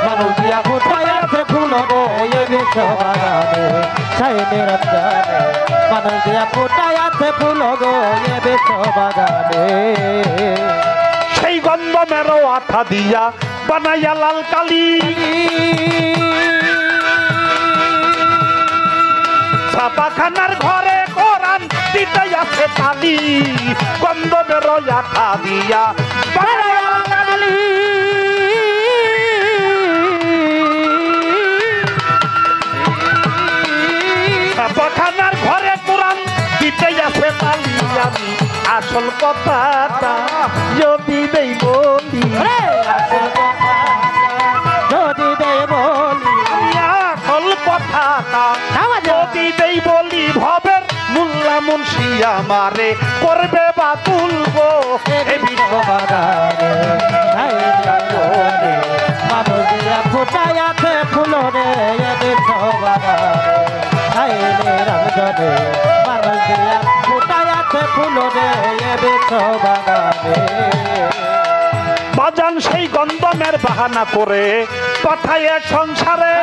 মানুষ দিয়া ফুটাই আছে ফুল রে এ বিশ্ব বাগানে ছাইনে রঞ্জনে মানুষ দিয়া ফুটাই আছে ফুল গো এ বিশ্ব বাগানে সেই গন্ধমেরও আঠা দিয়া বানাইয়া লাল কালি ছাপাখানার ঘরে কোরআন দিতে আছে তালি গন্ধমেরও আঠা দিয়া বানাইয়া লাল কালি ছাপাখানার ঘরে কোরআন দিতে আছে তালি আমি আসল কথাটা যদি দেই বলি আসল কথা যদি দে বলি আমি আসল কথাটা যদি দেই বলি ভবের মুল্লা মুন্সি আমারে করবে বা তুলবো এ বিশ্ব বাগানে ছাইনে রঞ্জনে মানুষ দিয়া ফুটাই আছে ফুল রে এ বিশ্ব বাগানে ছাইনে রঞ্জনে মানুষ দিয়া ফুটাই আছে ফুল রে এ বিশ্ব বাগানে বাজান সেই গন্ধমের বাহানা করে পাঠায় সংসারে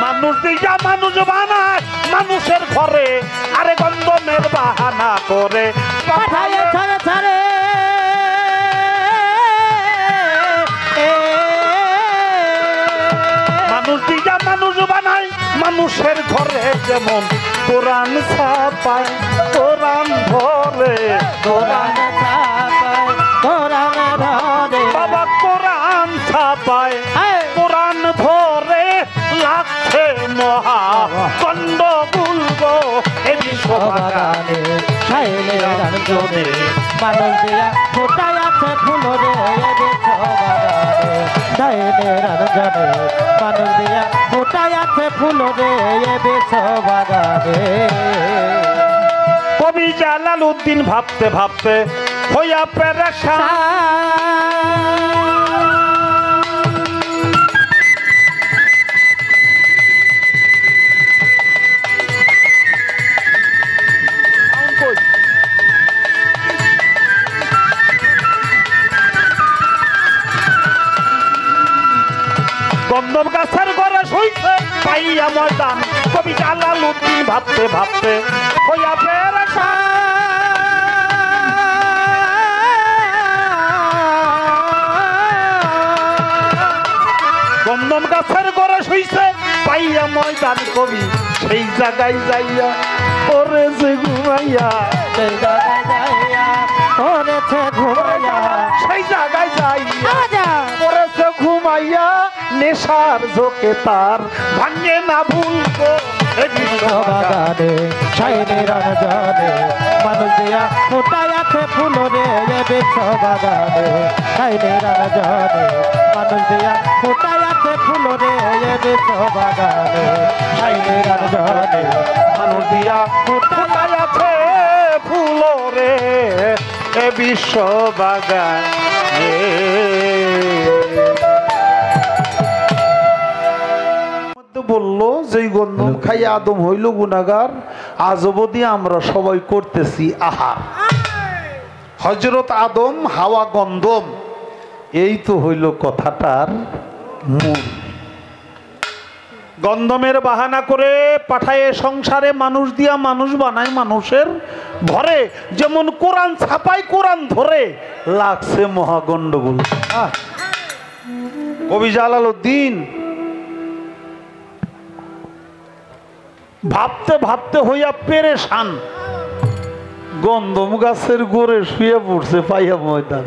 মানুষ দিয়া মানুষ বানায় মানুষের ঘরে আরে গন্ধমের বাহানা করে পাঠায় ছাড়ে ছাড়ে মানুষ দিয়া মানুষ বানায় মানুষের ঘরে যেমন কোরআন ছাপায় কোরআন ধরে কোরআন ছাপায় কোরআন ধরে বাবা কোরআন ছাপায় কোরআন ধরে লাগছে মহা গন্ডগোল গো এ বিশ্ব বাগানে ছাইনে রঞ্জনে মানুষ দিয়া ফুটাই আছে ফুল রে এ বিশ্ব বাগানে ছাইনে রঞ্জনে মানুষ দিয়া ফুটাই আছে ফুল রে এ বিশ্ব বাগানে কবি জালালউদ্দিন ভাবতে ভাবতে হইয়া পেরেশান গন্ধম গাছের ঘরে শুইছে পাইয়া ময়দান কবি জালালউদ্দিন ভাবতে ভাবতে হইয়া পেরেশান। গন্ধম গাছের ঘরে শুইছে পাইয়া ময়দান কবি সেই জায়গায় যাইয়া পড়েছে ঘুমাইয়া, সেই জায়গায় যাইয়া পড়েছে ঘুমাইয়া, সেই জায়গায় যাইয়া পড়েছে ঘুমাইয়া, নেশার ঝোঁকে তার ভাঙে না ভুলবো এ বাগানে সাইনে রঞ্জনে মানুষ দিয়া ফোটায় আছে ফুল রে এ বিশ্ব বাগানে সাইনে রঞ্জনে মানুষ দিয়া ফোটায় আছে ফুল রে এ বিশ্ব বাগানে সাইনে রঞ্জনে মানুষ দিয়া ফুটায় আছে ফুল রে এ বিশ্ব বাগানে। বললো যে গন্ধম খাইয়া আদম হইল গুনাহগার, আজ অবধি আমরা সবাই করতেছি আহার। হযরত আদম হাওয়া গন্ধম, এই তো হইল কথাটার মূল। গন্ধমের বাহানা করে পাঠায় সংসারে মানুষ দিয়া মানুষ বানায় মানুষের ঘরে, যেমন কোরআন ছাপায় কোরআন ধরে লাগছে মহাগণ্ডগোল। কবি জালালউদ্দিন ভাবতে ভাবতে হইয়া পেরেশান, গন্ধম গাছের গোড়ে শুয়ে পড়ছে পাইয়া ময়দান,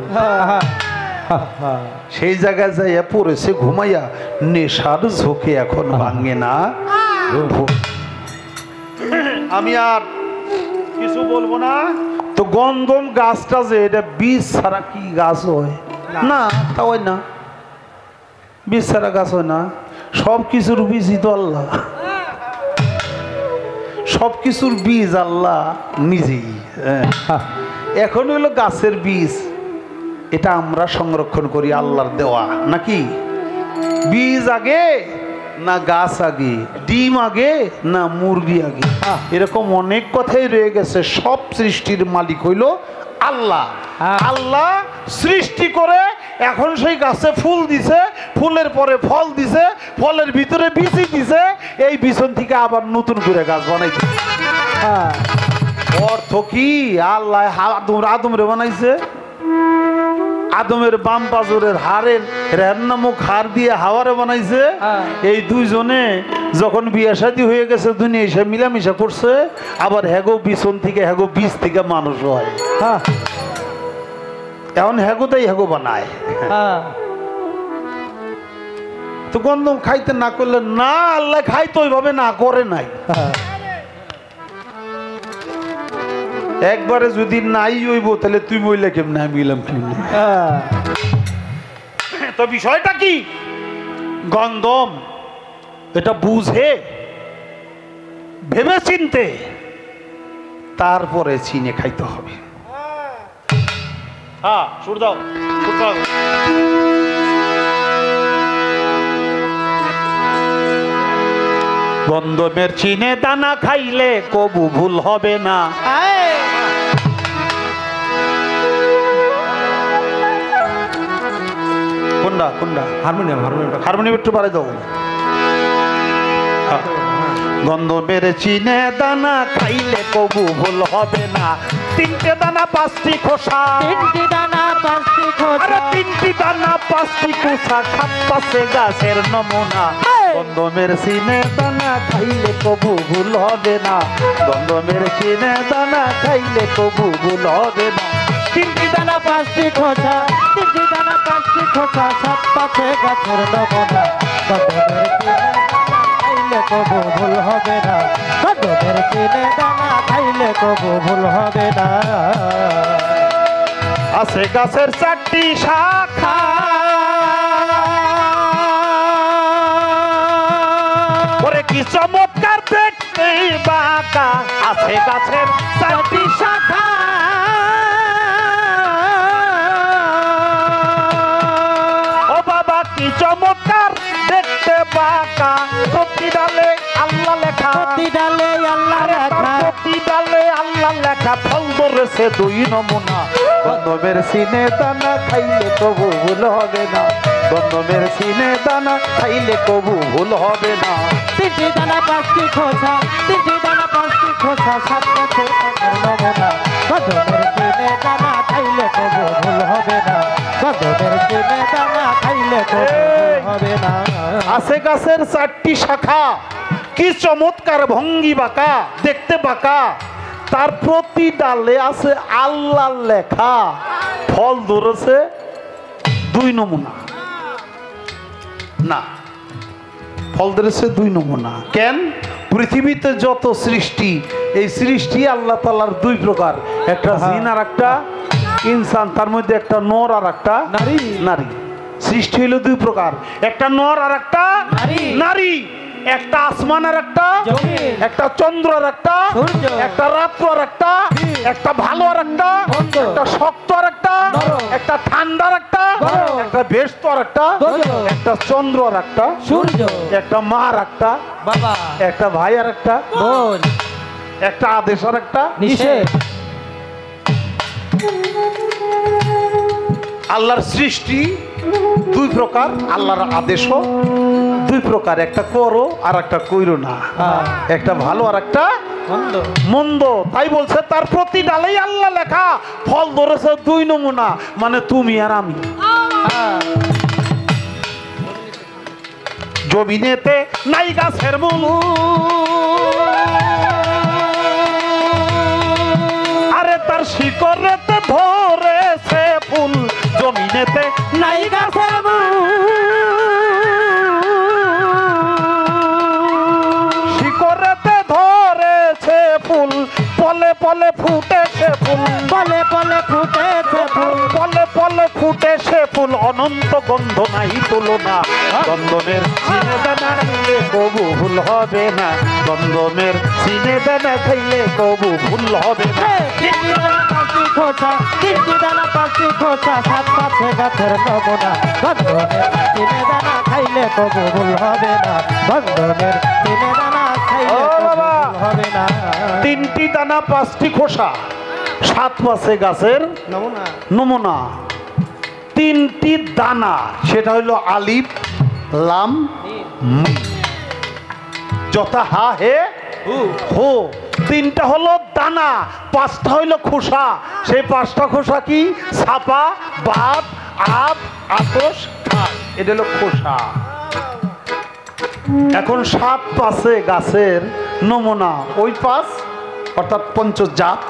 সেই জায়গায় যাইয়া পড়েছে ঘুমাইয়া, নেশার ঝোঁকে এখন ভাঙে না। আমি আর কিছু বলবো না। তো গন্ধম গাছটা যে এটা বীজ ছাড়া কি গাছ হয় না, তা হয় না, বীজ ছাড়া গাছ হয় না। সব কিছুর বীজই তো আল্লাহ, সবকিছুর বীজ আল্লাহ নিজেই। এখন হইলো গাছের বীজ, এটা আমরা সংরক্ষণ করি আল্লাহর দেওয়া নাকি? বীজ আগে না গাছ আগে, ডিম আগে না মুরগি আগে, এরকম অনেক কথাই রয়ে গেছে। সব সৃষ্টির মালিক হইল আল্লাহ। আল্লাহ সৃষ্টি করে এখন সেই গাছে ফুল দিছে, ফুলের পরে ফল দিছে, ফলের ভিতরে বীজ দিছে, এই বিছন থেকে আবার নতুন করে গাছ বানাইছে। অর্থ কি? আল্লাহ আদম রে বানাইছে, আদমের বাম পাজরের হাড়ের রের নামক হাড় দিয়ে হাওয়ারে বানাইছে। এই দুইজনে যখন বিয়ে শাদী হয়ে গেছে দুনিয়া এসে মিলামিশা করছে, আবার হ্যাগো বিছন থেকে হ্যাগো বীজ থেকে মানুষ হয়। এখন হ্যাগোতেই হ্যাগো বানায়। তো গন্ধম খাইতে না করলে না, আল্লাহ খাইতে ওইভাবে না করে নাই। একবারে যদি নাই হইব তাহলে তুই মইলা কেমনে, আমি গেলাম কেমনে? তো বিষয়টা কি? গন্ধম এটা বুঝে ভেবে চিনতে তারপরে চিনে খাইতে হবে। হ্যাঁ, সুর দাও, সুর দাও। গন্ধমের চিনে দানা খাইলে কবু ভুল হবে না। কোনটা কোনটা? হারমোনিয়াম, হারমোনিয়ামটা হারমোনিয়াম একটু বাড়াই দাও। গন্ধমের চিনে দানা খাইলে কবু ভুল হবে না। তিনটে দানা পাঁচটি খোসা, তিনটি দানা পাঁচটি খোসা, তিনটি দানা পাঁচটি খোসা, সাত পাশে গাছের নমুনা। গন্ধমের চিনে দানা খাইলে কবু ভুল হবে না। গন্ধমের চিনে দানা খাইলে কবু ভুল হবে না। তিনটি দানা পাঁচটি খোসা, তিনটি দানা পাঁচটি খোসা, সাত পাশে গাছের নমুনা। গন্ধমের চিনে দানা খাইলে কবু ভুল হবে না। গন্ধমের চিনে দানা খাইলে কবু ভুল হবে না। আছে গাছের চারটি শাখা, ওরে কি চমৎকার দেখতে বাঁকা। আছে গাছের চারটি শাখা, ও বাবা কি চমৎকার দেখতে বাঁকা। প্রতি ডালে আল্লাহ লেখা, প্রতি ডালে আল্লাহ লেখা, প্রতি ডালে আল্লাহ লেখা। ফল ধরেছে দুই নমুনা গন্ধমের সিনে দানা খাইলে কবু ভুল হবে না গন্ধমের সিনে দানা খাইলে কবু ভুল হবে না তিনটি দানা পাঁচটি খোসা তিনটি দানা পাঁচটি খোসা সাত গাছের নমুনা গন্ধমের সিনে দানা খাইলে কবু ভুল হবে না গন্ধমের সিনে দানা খাইলে কবু ভুল হবে না আছে গাছের চারটি শাখা কি চমৎকার ভঙ্গি বাঁকা দেখতে বাঁকা তার প্রতি ডালে আছে আল্লাহর লেখা ফল ধরেছে দুই নমুনা না ফল ধরেছে দুই নমুনা কেন পৃথিবীতে যত সৃষ্টি এই সৃষ্টি আল্লাহ তাআলার দুই প্রকার একটা জিন আর একটা ইনসান তার মধ্যে একটা নর আর একটা নারী। নারী সৃষ্টি হলো দুই প্রকার একটা নর আর একটা নারী। নারী একটা আসমান আর একটা জমিন। একটা চন্দ্র আর একটা সূর্য। একটা রাত্র আর একটা একটা ভালো আর একটা মন্দ। একটা শক্ত আর একটা নরম। একটা ঠান্ডা আর একটা গরম। একটা ব্যস্ত আর একটা দোজো। একটা চন্দ্র আর একটা সূর্য একটা মা আর একটা বাবা একটা ভাই আর একটা বোন একটা আদেশ আর একটা নিষেধ আল্লাহর সৃষ্টি দুই প্রকার আল্লাহর আদেশও দুই প্রকার একটা করো আর একটা কইরো না হ্যাঁ। একটা ভালো আর একটা মন্দ মন্দ তাই বলছে তার প্রতি ডালেই আল্লাহ লেখা ফল ধরেছে দুই নমুনা মানে তুমি আর আমি হ্যাঁ। জমিনেতে নাই গাছের মূল আরে তার শিকড়েতে ধরেছে ফুল জমিনেতে নাই গাছের মূল শিকড়েতে ধরেছে ফুল পলে পলে ফুটেছে ফুল পলে পলে ফুটেছে ফুল পলে পলে ফুটেছে ফুল অনন্ত গন্ধ নাই তুলনা গন্ধমের চিনে দানা খাইলে কবু ভুল হবে না গন্ধমের চিনে দানা খাইলে কবু ভুল হবে না তিনটি দানা পাঁচটি খোসা তিনটি দানা পাঁচটি খোসা সাত পাঁচে গাছের নমুনা গন্ধমের চিনে দানা খাইলে কবু ভুল হবে না গন্ধমের চিনে দানা খাইলে ও কবু বাবা। ভুল হবে না তিনটি দানা পাঁচটি খোসা সাত পাশে গাছের নমুনা নমুনা তিনটি দানা সেটা হলো আলিফ লাম মিম যথা হা হে হো তিনটা হলো দানা পাঁচটা হইলো খোসা সেই পাঁচটা খোসা কি ছাপা বাদ আব আতস খাট এটা হলো খোসা এখন সাত পাশে গাছের নমুনা ওই পাশ অর্থাৎ পঞ্চজাত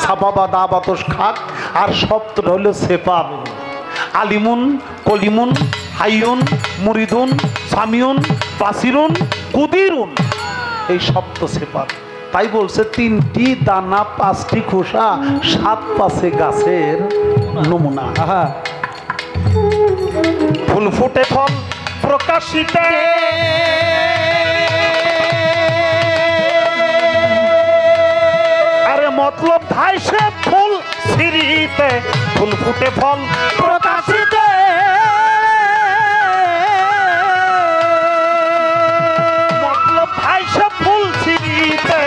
ছাপা বা দা বাতস খাক আর সপ্তটা হলো সেপার আলিমুন কলিমুন হাইয়ুন মুরিদুন সামিউন বাসিরুন কুদিরুন এই সপ্ত সেপার তাই বলছে তিনটি দানা পাঁচটি খোসা সাত পাশে গাছের নমুনা আহা ফুল ফুটে ফল প্রকাশিতে আরে মতলব ধাইছে ফুল সিঁড়িতে ফুল ফুটে ফল প্রকাশিতে মতলব ধাইছে ফুল সিঁড়িতে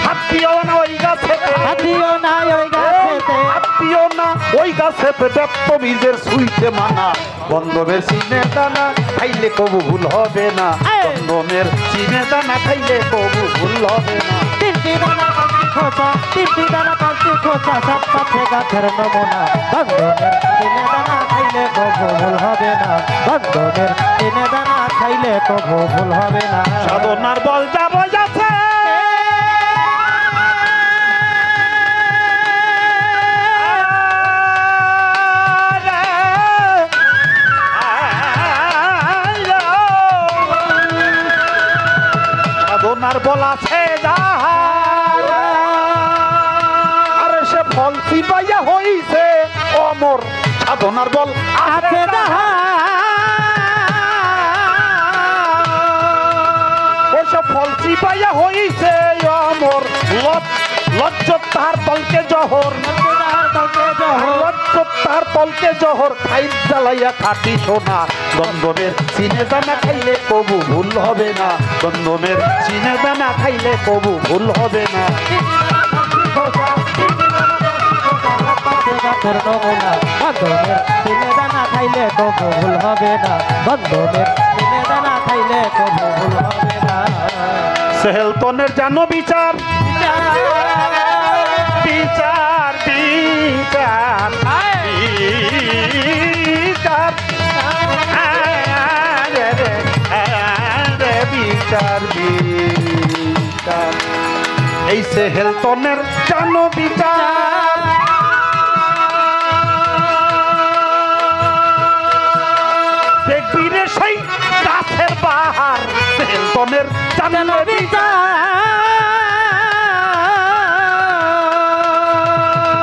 হাতিও না ওই গাছেতে হাতিও নাই ওই গাছেতে হাতিও না ওই গাছেতে দত্ত বীজের সুইতে মানা গন্ধমের সিনে দানা খাইলে কবু ভুল হবে না গন্ধমের সিনে দানা খাইলে কবু ভুল হবে না তিনটি দানা পাঁচটি খোসা তিনটি দানা পাঁচটি খোসা সাত পাঁচে গাছের নমুনা গন্ধমের চিনে দানা খাইলে কবু ভুল হবে না গন্ধমের চিনে দানা খাইলে কবু ভুল হবে না সাধনার বল যাব যাচ্ছে সাধনার বল আছে যাহার আরে সে ফল সিপাইয়া হইছে অমর সাধনার বল আছে ওসব ফল সিপাইয়া হইছে অমর লজ্জত তাহার তলকে জহর লজ্জত তাহার তলকে জহর খাইত জ্বালাইয়া খাটি সোনা গন্ধমের চিনে দানা খাইলে কবু ভুল হবে না গন্ধমের চিনে দানা খাইলে কবু ভুল হবে না পাশে গাছের নমুনা বন্ধনের চিনে দানা খাইলে কবু ভুল হবে না বন্ধনের চিনে দানা খাইলে কবু ভুল হবে না সেহেলতনের জানো বিচার বিচার বিচার বিচার বিচার বিচার এই সেহেলতনের জানো বিচার দেখবি রে সেই গাছের বাহার সেহেলতনের জানো বিচার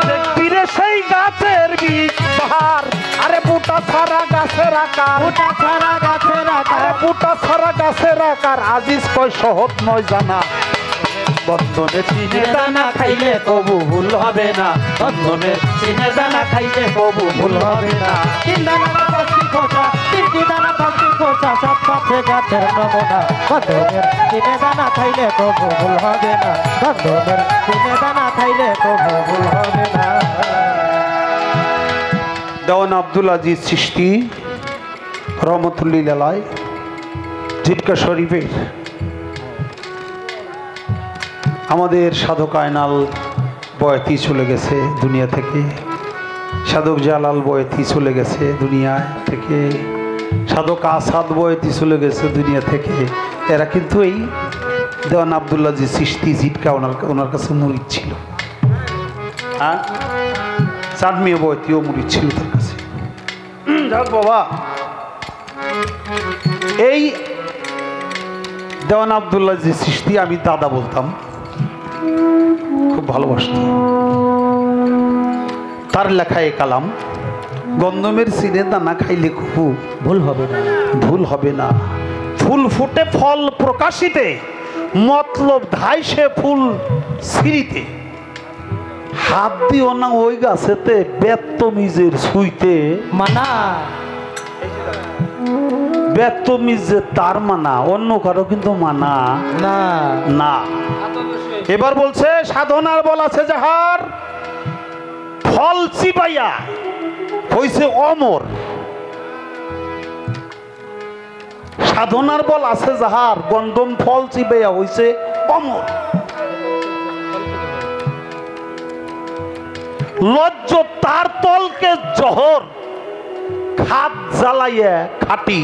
দেখবি রে সেই গাছের বীজ বাহার আরে বুটা ছাড়া গাছের আকার ওটা ছাড়া গাছের আকার আরে বুটা ছাড়া গাছের আকার আজিজ কয় সহজ নয় জানা বন্ধনের চিনে দানা খাইলে কবু ভুল হবে না বন্ধনের চিনে দানা খাইলে কবু ভুল হবে না তিন দানা পাঁচটি খোঁচা তিনটি দানা পাঁচটি খোঁচা সব পথে গাছের নমুনা বন্ধনের চিনে দানা খাইলে কবু ভুল হবে না বন্ধনের চিনে দানা খাইলে কবু ভুল হবে না দেওয়ান আব্দুল আজিজ চিশতি রহমতুল্লিল আলাই জিটকা শরীফের আমাদের সাধক আয়নাল বয়তি চলে গেছে দুনিয়া থেকে সাধক জালাল বয়তি চলে গেছে দুনিয়া থেকে সাধক আসাদ বয়তি চলে গেছে দুনিয়া থেকে এরা কিন্তু এই দেওয়ান আব্দুল আজিজ চিশতি জিটকা ওনার কাছে মুরিদ ছিল হ্যাঁ চাঁদমিয়া বয়তিও মুরিদ ছিল তার কাছে যাক বাবা এই দেওয়ান আব্দুল্লাহ যে সৃষ্টি আমি দাদা বলতাম খুব ভালোবাসত তার লেখা এ কালাম গন্ধমের সিনে দানা খাইলে খুব ভুল হবে না ভুল হবে না ফুল ফুটে ফল প্রকাশিতে মতলব ধাইসে ফুল সিঁড়িতে হাত দিও না ওই গাছেতে বেত্তমিজের ছুঁইতে মানা বেত্তমিজে তার মানা অন্য কারো কিন্তু মানা না না এবার বলছে সাধনার বল আছে যাহার ফল চিবাইয়া হইছে অমর সাধনার বল আছে যাহার গন্ধম ফল চিবাইয়া হইছে অমর লজ্জ তার তলকে জহর খাত জ্বালাইয়া খাটি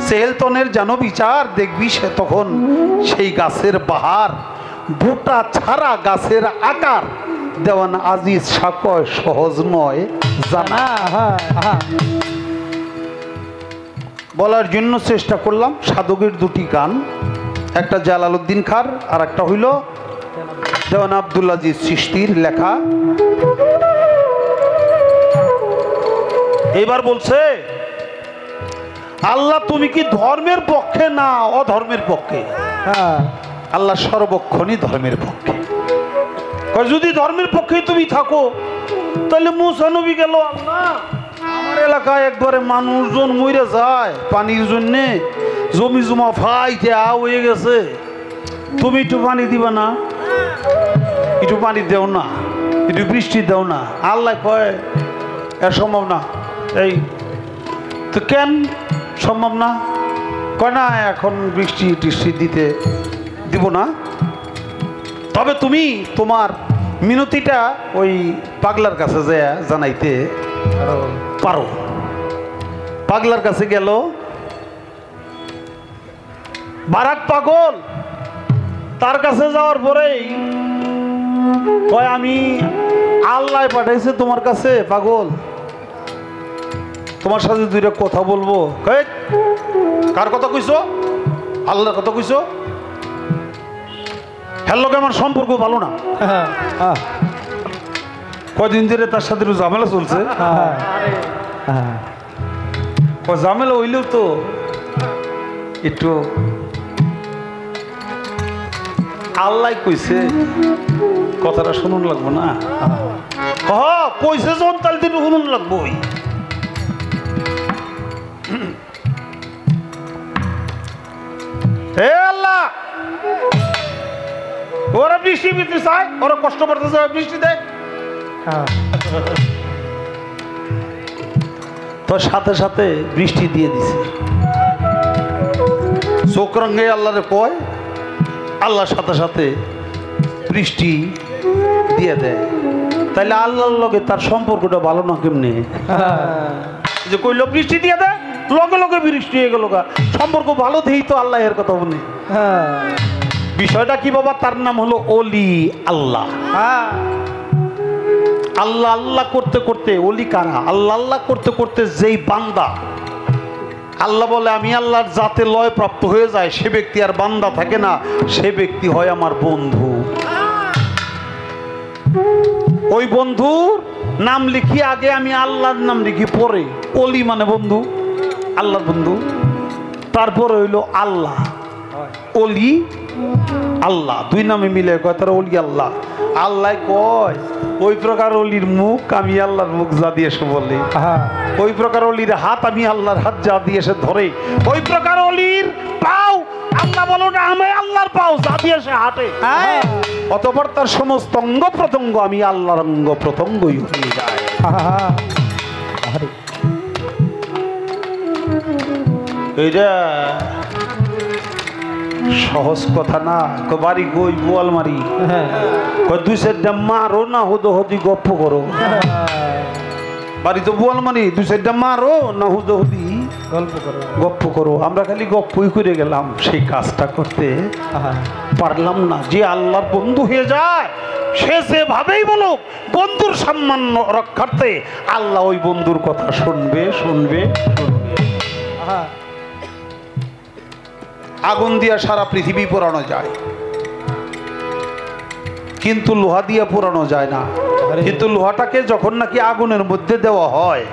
সেলতনের জানো বিচার দেখবি সে তখন সেই গাছের বাহার বুটা ছাড়া গাছের আকার দেওয়ান আজিজ সাকয় সহজ নয় জানা বলার জন্য চেষ্টা করলাম সাধকের দুটি গান একটা জালালউদ্দিন খার আর একটা হইল দেওয়ান আব্দুল আজিজ চিশতির লেখা এবার বলছে আল্লাহ তুমি কি ধর্মের পক্ষে না অধর্মের পক্ষে আল্লাহ সর্বক্ষণই ধর্মের পক্ষে যদি ধর্মের পক্ষে তুমি থাকো তাহলে মুসা নবী গেল আল্লাহ আমার এলাকায় একবারে মানুষজন মরে যায় পানির জন্যে জমি জমা ফাইতে হয়ে গেছে তুমি একটু পানি দিবা না একটু পানি দেও না একটু বৃষ্টি দেও না আল্লাহ কয় এর সম্ভব না এই তো কেন সম্ভব না কয় না এখন বৃষ্টি টিষ্টি দিতে দিব না তবে তুমি তোমার মিনতিটা ওই পাগলার কাছে যে জানাইতে পারো পাগলার কাছে গেল বারাক পাগল তার কাছে যাওয়ার পরেই কয় আমি আল্লাহ পাঠাইছে তোমার কাছে পাগল তোমার সাথে দুইটা কথা বলবো কার কথা কইছো আল্লাহর কথা কইছো হ্যার লোক আমার সম্পর্ক ভালো না কয়দিন ধরে তার সাথে একটু ঝামেলা চলছে ঝামেলা হইলেও তো একটু আল্লাহ কইছে কথাটা শুনুন লাগবো না কইছে যখন তাহলে তো একটু শুনুন লাগবোই হে আল্লাহ ওরা বৃষ্টি দিতে চায়, ওরা কষ্ট করতেছে, বৃষ্টি দেয়। তো সাথে সাথে বৃষ্টি দিয়ে দিছে। চোখ রঙে আল্লাহরে কয়, আল্লাহর সাথে সাথে বৃষ্টি দিয়ে দেয়। তাইলে আল্লাহর লগে তার সম্পর্কটা ভালো না কেমনে? যে কইলো বৃষ্টি দিয়ে দেয়, লগে লগে বৃষ্টি হয়ে গেল, সম্পর্ক ভালো দিয়েই তো আল্লাহ এর কথা বলি। বিষয়টা কি বাবা? তার নাম হলো ওলি আল্লাহ। আল্লাহ আল্লাহ করতে করতে, ওলি কারা? আল্লাহ আল্লাহ করতে করতে যেই বান্দা আল্লাহ বলে আমি আল্লাহর জাতে লয় প্রাপ্ত হয়ে যায়, সে ব্যক্তি আর বান্দা থাকে না, সে ব্যক্তি হয় আমার বন্ধু। ওই বন্ধুর নাম লিখি আগে, আমি আল্লাহর নাম লিখি পরে। ওলি মানে বন্ধু, আল্লাহর বন্ধু। তারপরে হইলো আল্লাহ, ওলি আল্লাহ, দুই নামে মিলে কয় তারা ওলি আল্লাহ। আল্লাহ কয় ওই প্রকার অলির মুখ আমি আল্লাহর মুখ যা দিয়েছে বলে, ওই প্রকার অলির হাত আমি আল্লাহর হাত যা দিয়েছে ধরে, ওই প্রকার অলির পাও আল্লাহ বলো না আমি আল্লাহর পাও যা দিয়েছে হাটে। অতঃপর তার সমস্ত অঙ্গ প্রত্যঙ্গ আমি আল্লাহর অঙ্গ প্রত্যঙ্গই হয়ে যায়। এইটা সহজ কথা না। বাড়ি কই বোয়ালমারি, দুই চারটা মারো না হুদো হদি গপ্প করো। বাড়ি তো বোয়ালমারি, দুই চারটা মারো না হুদো হদি গপ্প করো। আমরা খালি গপ্পই করে গেলাম, সেই কাজটা করতে পারলাম না। যে আল্লাহর বন্ধু হয়ে যায় সে যেভাবেই বলো বন্ধুর সম্মান রক্ষার্থে আল্লাহ ওই বন্ধুর কথা শুনবে শুনবে শুনবে। আগুন দিয়া সারা পৃথিবী পোড়ানো যায়, কিন্তু লোহা দিয়া পোড়ানো যায় না। কিন্তু লোহাটাকে যখন নাকি আগুনের মধ্যে দেওয়া হয়,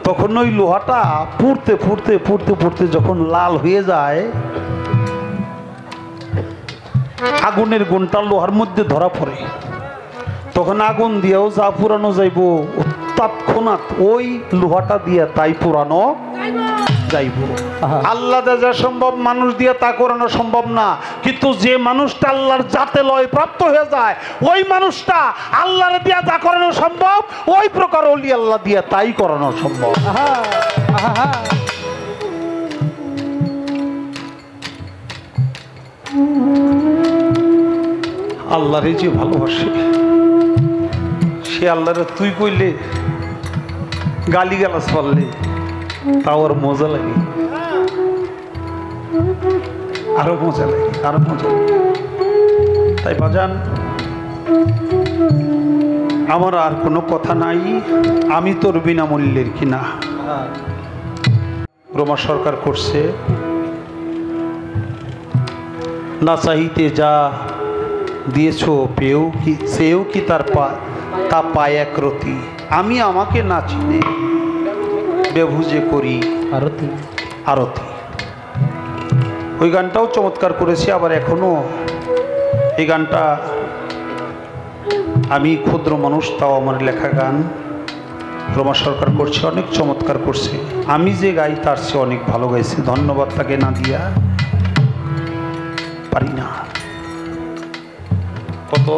তখন ওই লোহাটা পুড়তে পুড়তে পুড়তে পুড়তে যখন লাল হয়ে যায়, আগুনের গুণটা লোহার মধ্যে ধরা পড়ে, তখন আগুন দিয়েও যা পোড়ানো যাইব তৎক্ষণাৎ ওই লোহাটা দিয়ে তাই পোড়ানো যাইব। আল্লাহ যা সম্ভব মানুষ দিয়ে তা করানো সম্ভব না, কিন্তু যে মানুষটা আল্লাহর জাতে লয় প্রাপ্ত হয়ে যায়, ওই মানুষটা আল্লাহর দিয়া যা করানো সম্ভব ওই প্রকার ওলি আল্লাহ দিয়ে তাই করানো সম্ভব। আল্লাহরে যে ভালোবাসে সে আল্লাহরে তুই কইলে গালি গালাজ করলে তাও আর মজা লাগে, আরো মজা লাগে, আরো মজা লাগে। তাই বাজান আমার আর কোনো কথা নাই, আমি তোর বিনামূল্যের কিনা। রোমা সরকার করছে না চাইতে যা দিয়েছ পেয়েও কি সেও কি তার তা পায় এক রতি, আমি আমাকে না চিনে বেভুজে করি আরতি আরতি। ওই গানটাও চমৎকার করেছি। আবার এখনো এই গানটা আমি ক্ষুদ্র মানুষ, তাও আমার লেখা গান রোমা সরকার করছে, অনেক চমৎকার করছে। আমি যে গাই তার চেয়ে অনেক ভালো গাইছে, ধন্যবাদ তাকে না দিয়া পারি না। কত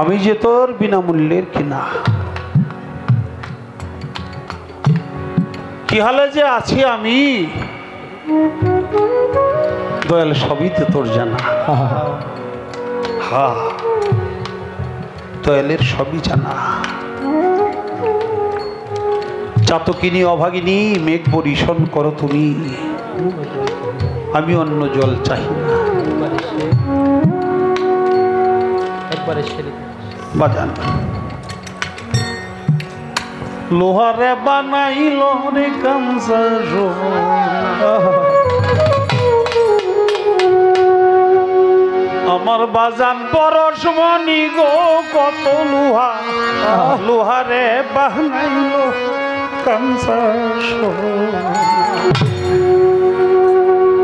আমি যে তোর বিনামূল্যের কিনা, কি হালে যে আছি আমি দয়াল সবই তো তোর জানা। হা দয়ালের সবই জানা। চাতকিনী অভাগিনী মেঘ বরিশন করো তুমি, আমি অন্য জল চাই না। বাজান লোহারে বানাইল রে কাঞ্চা, আমার বাজান পরশমণি গো কত লোহা লোহারে বানাইল কাঞ্চা।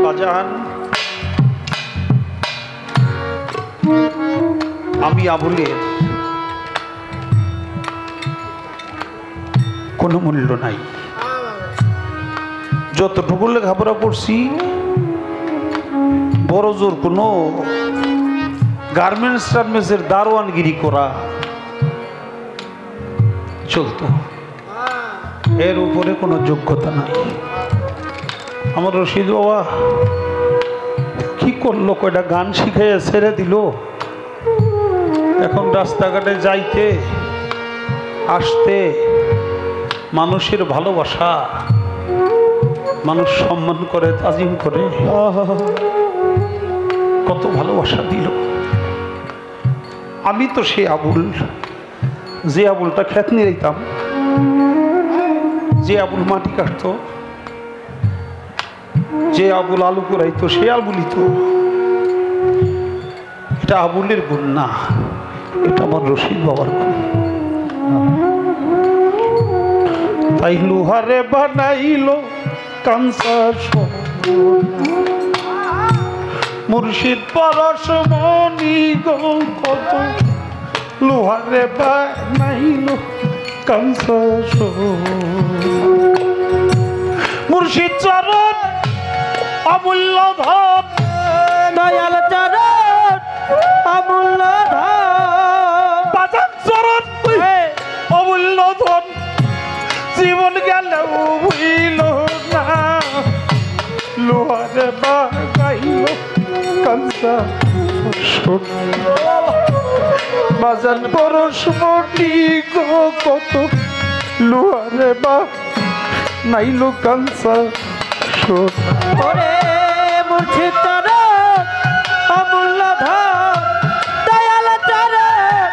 বাজান আমি আবুলের কোনো মূল্য নাই। যতটুকু লেখাপড়া করছি বড় জোর কোনো গার্মেন্টসের দারোয়ানগিরি করা চলতো, এর উপরে কোনো যোগ্যতা নাই। আমার রশিদ বাবা কি করলো, কয়টা গান শিখাইয়া ছেড়ে দিল। এখন রাস্তাঘাটে যাইতে আসতে মানুষের ভালোবাসা, মানুষ সম্মান করে, তাজিম করে, কত ভালোবাসা দিল। আমি তো সে আবুল, যে আবুলটা খেত নিয়ে যেতাম, যে আবুল মাটি কাটতো, যে আবুল আলু কুড়াইতো, সে আবুলই তো। এটা আবুলের গুণ না, এটা আমার রশিদ বাবার গুণ। তাই লোহারে বানাইলো কাঞ্চা মুর্শিদ পরশ মনি গো, কত লোহারে বানাইলো কাঞ্চা মুর্শিদ চরণ অমূল্য ধন, দয়াল চরণ অমূল্য ধন, বাজান চরণ অমূল্য ধন, জীবন গেলেও ভুইল না। লোহারে বানাইল কাঞ্চা বাজান পরশ মনি গো, কত লোহারে বানাইল কাঞ্চা ওরে মুর্শিদ চরণ অমূল্য ধন, দয়াল চরণ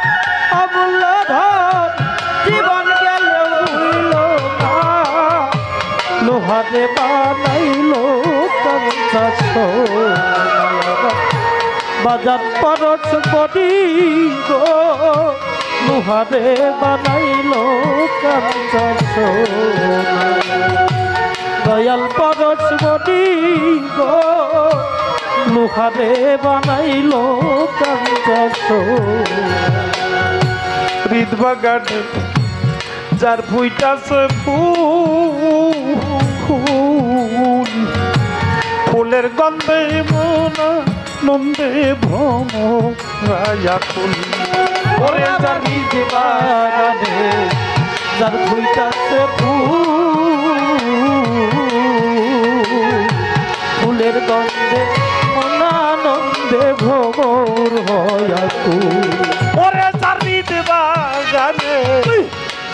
অমূল্য ধন, জীবন গেলেও ভুইল না। লোহারে বানাইলো কাঞ্চা বাজার পরশ মনি গো, লোহারে বানাইলো কাঞ্চা দয়াল পরশ মনি গো, লোহারে বানাইলো কাঞ্চা হৃদ বাগানে যার ফুইটাছে ফুল, ফুলের গন্ধে মনা নন্দে ভ্রম রায়াকুল। ওরে যার হৃদ বাগানে যার ফুইটাছে ফুলের গন্ধে মনানন্দে ভ্রমর হয়াকুল। ওরে যার হৃদ বাগানে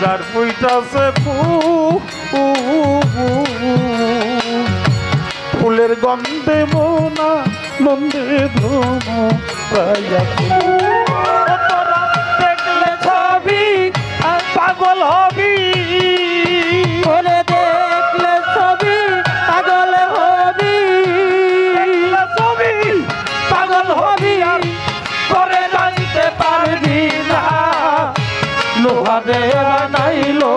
যার ফুইটাছে ফুলের গন্ধে মনা নন্দে ভ্রম রায়াকুল। দেখলে ছবি পাগল হবি, ওরে দেখলে ছবি পাগল হবি, ছবি পাগল হবি করে জানতে পারবি না। লোহারে বানাইলো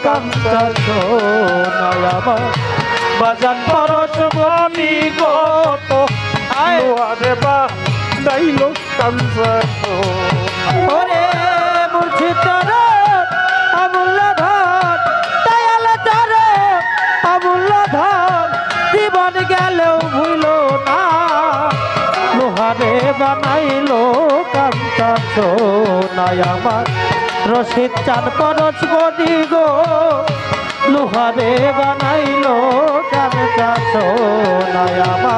কাঞ্চা সোনায়ামা বাজান পরশ মনি গো, লোহারে বানাইলো কাঞ্চা ওরে মুর্শিদ চরণ অমূল্য ধন, দয়াল চরণ অমূল্য ধন, জীবন গেলেও ভুইল না। লোহারে বানাইলো কাঞ্চা সোনায়ামা রশিদ চান পরশ মনি গো, লোহারে বানাইলো কাঞ্চা সোনায়ামা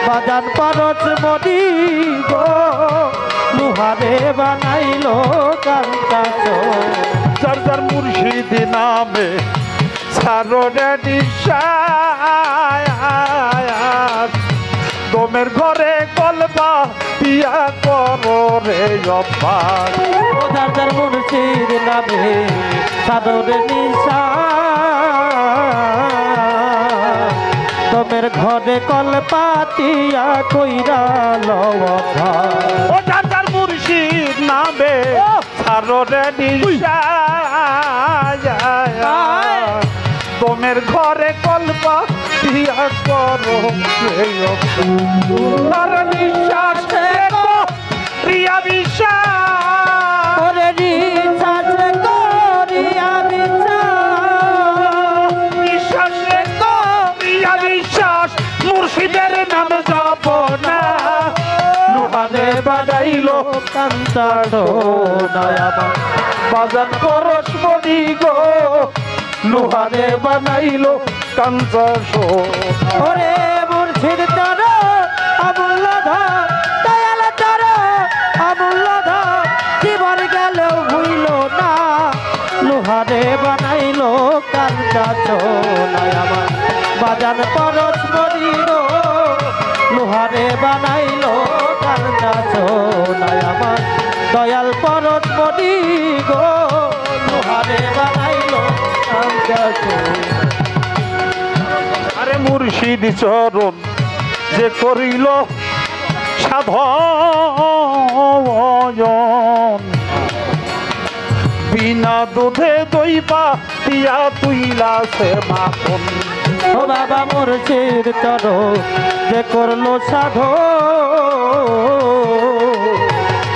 বাজান পরশ মনি গো, লোহারে বানাইলো কাঞ্চা যার যার মুর্শিদ নামে সারণে নিশায়, দমের ঘরে কলবা পিয়া করো রে অভ্যাস। যার যার মুর্শিদ নামে সাদরে নিশা, দমের ঘরে কলপাতিয়া কইরা লওয়া। ও যার যার মুর্শিদ নামে সারণে নিশায়, দমের ঘরে কলবা পিয়া করো রে অভ্যাস। নিঃশ্বাস করিয়া বিশ্বাস ওরে রিচার্জ করিয়া বিশ্বাস করিয়া বিশ্বাস মুর্শিদের নাম জপ না লোহারে বানাইলো কান্তার নয়াবা বাজান করস বডি গো লোহারে বানাইলো কাঞ্চা ওরে মুর্শিদ তর অমূল্যধর দয়াল তর অমূল্যধর জীবন গেলেও ভুইল না লোহারে বানাইলো কান্তা নয়াবা বাজান পরশ মরিল লোহারে বানাইলো কান্তা নয়াবা দয়াল পরশ মরি গো লোহারে বানাইলো কান্তা আরে মুর্শিদ চরণ যে করিল সাধন বিনা দুধে দই পাতিয়া তুইলা সে মাখন ও বাবা মুর্শিদ চর যে করলো সাধো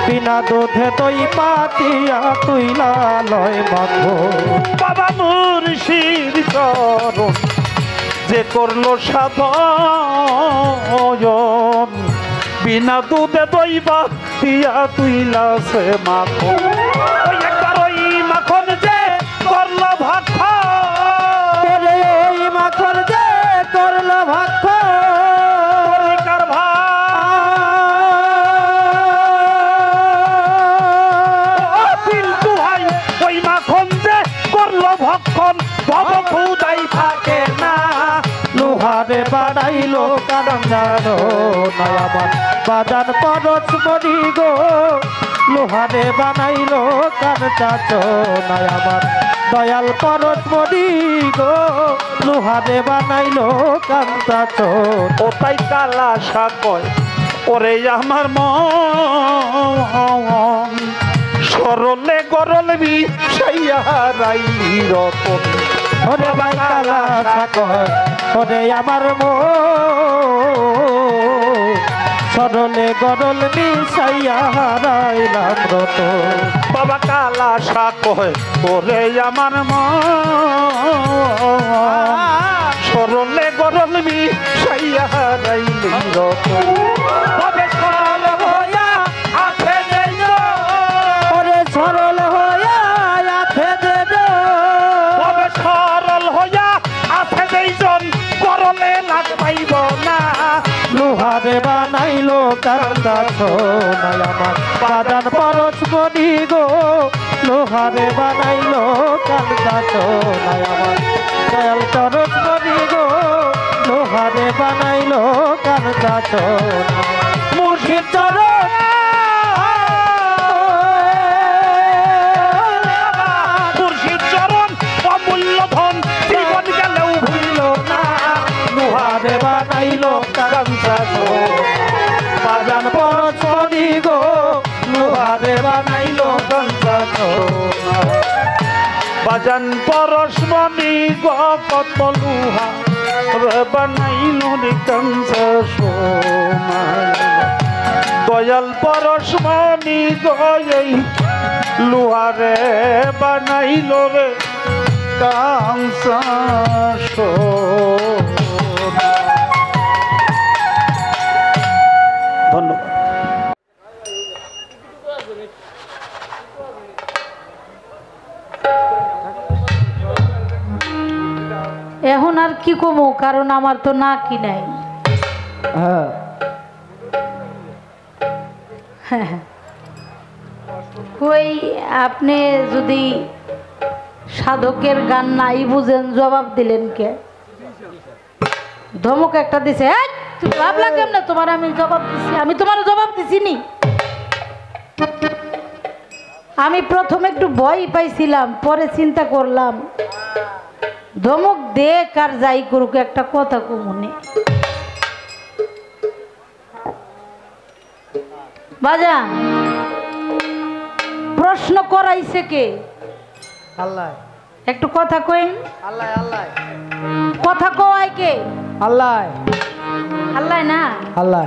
বিনা দুধে দই পাতিয়া তুইলা লয় মাখো বাবা মুর্শিদ চরণ যে করলো সাধন বিনা দুধে দই পাতিয়া তুইলা সে মাখন ওই একবার ওই মাখন যে করলো ভাত ওরে ওই মাখন যে করলো ভাখ কার ভাই ওই মাখন যে করলো ভক্ষণ ভব খুদাই থাকে না লোহারে বাড়াইলো কারণারো নয়াবান বাজান পরশ মরি গো লোহারে বানাইলো কারণা নয়াবান দয়াল পরশ মরি গো লোহারে বানাইলো কান্তা ও তাই কালা সাকয় ওরে আমার মন সরলে গরল বি সাইয়া রাইলি রতন ওরে ভাই কালা সাকর ওরে আমার মো সরলে গরল মিশাইয়া হারাইলাম রত বাবা কালা সাকয় ওরে আমার মন সরলে গরল বি সাইয়া রাইলি রতন তবে সরল হইয়া আছে যেইজন ওরে সরল হইয়া আছে দেবে তবে সরল হইয়া আছে যেইজন করলে লাগ পাইব না লোহারে বানাইলো কান্দা সোনাই আমার বাদান পরশ মনি গো লোহারে বানাইলো কান্দা সোনাই আমার দয়াল পরশ মনি গো লোহারে বানাইলো কান্দা সোনাই মুর্শিদ চরণ মুর্শিদ চরণ অমূল্য ধন জীবন গেলেও ভুলিল না লোহারে বানাইলো কান্দা বাজান পরশ মনি গো লোহারে বানাইলো কান্দা সোনাই বাজান পরশমণি কত লুহা রে বানাইল রে কাঞ্চা সোমায় দয়াল পরশমণি গই লুহারে বানাইল রে কাঞ্চা সোমায় ধন্যবাদ। এখন আর কি কমো, কারণ আমার তো না কি নাই। কই আপনি যদি সাধকের গান নাই বুঝেন জবাব দিলেন কে? ধমক একটা দিছে, এই তুমি ভাবলা কেমনে তোমার আমি জবাব দিছি? আমি তোমার জবাব দিছি নি? আমি প্রথমে একটু ভয় পাইছিলাম, পরে চিন্তা করলাম ধমক দেখ আর যাই করুক একটা কথা কমনে। বাজান প্রশ্ন করাইছে কে? আল্লাহ একটু কথা কইন। আল্লাহ আল্লাহ কথা কয় কে? আল্লাহ আল্লাহ না? আল্লাহ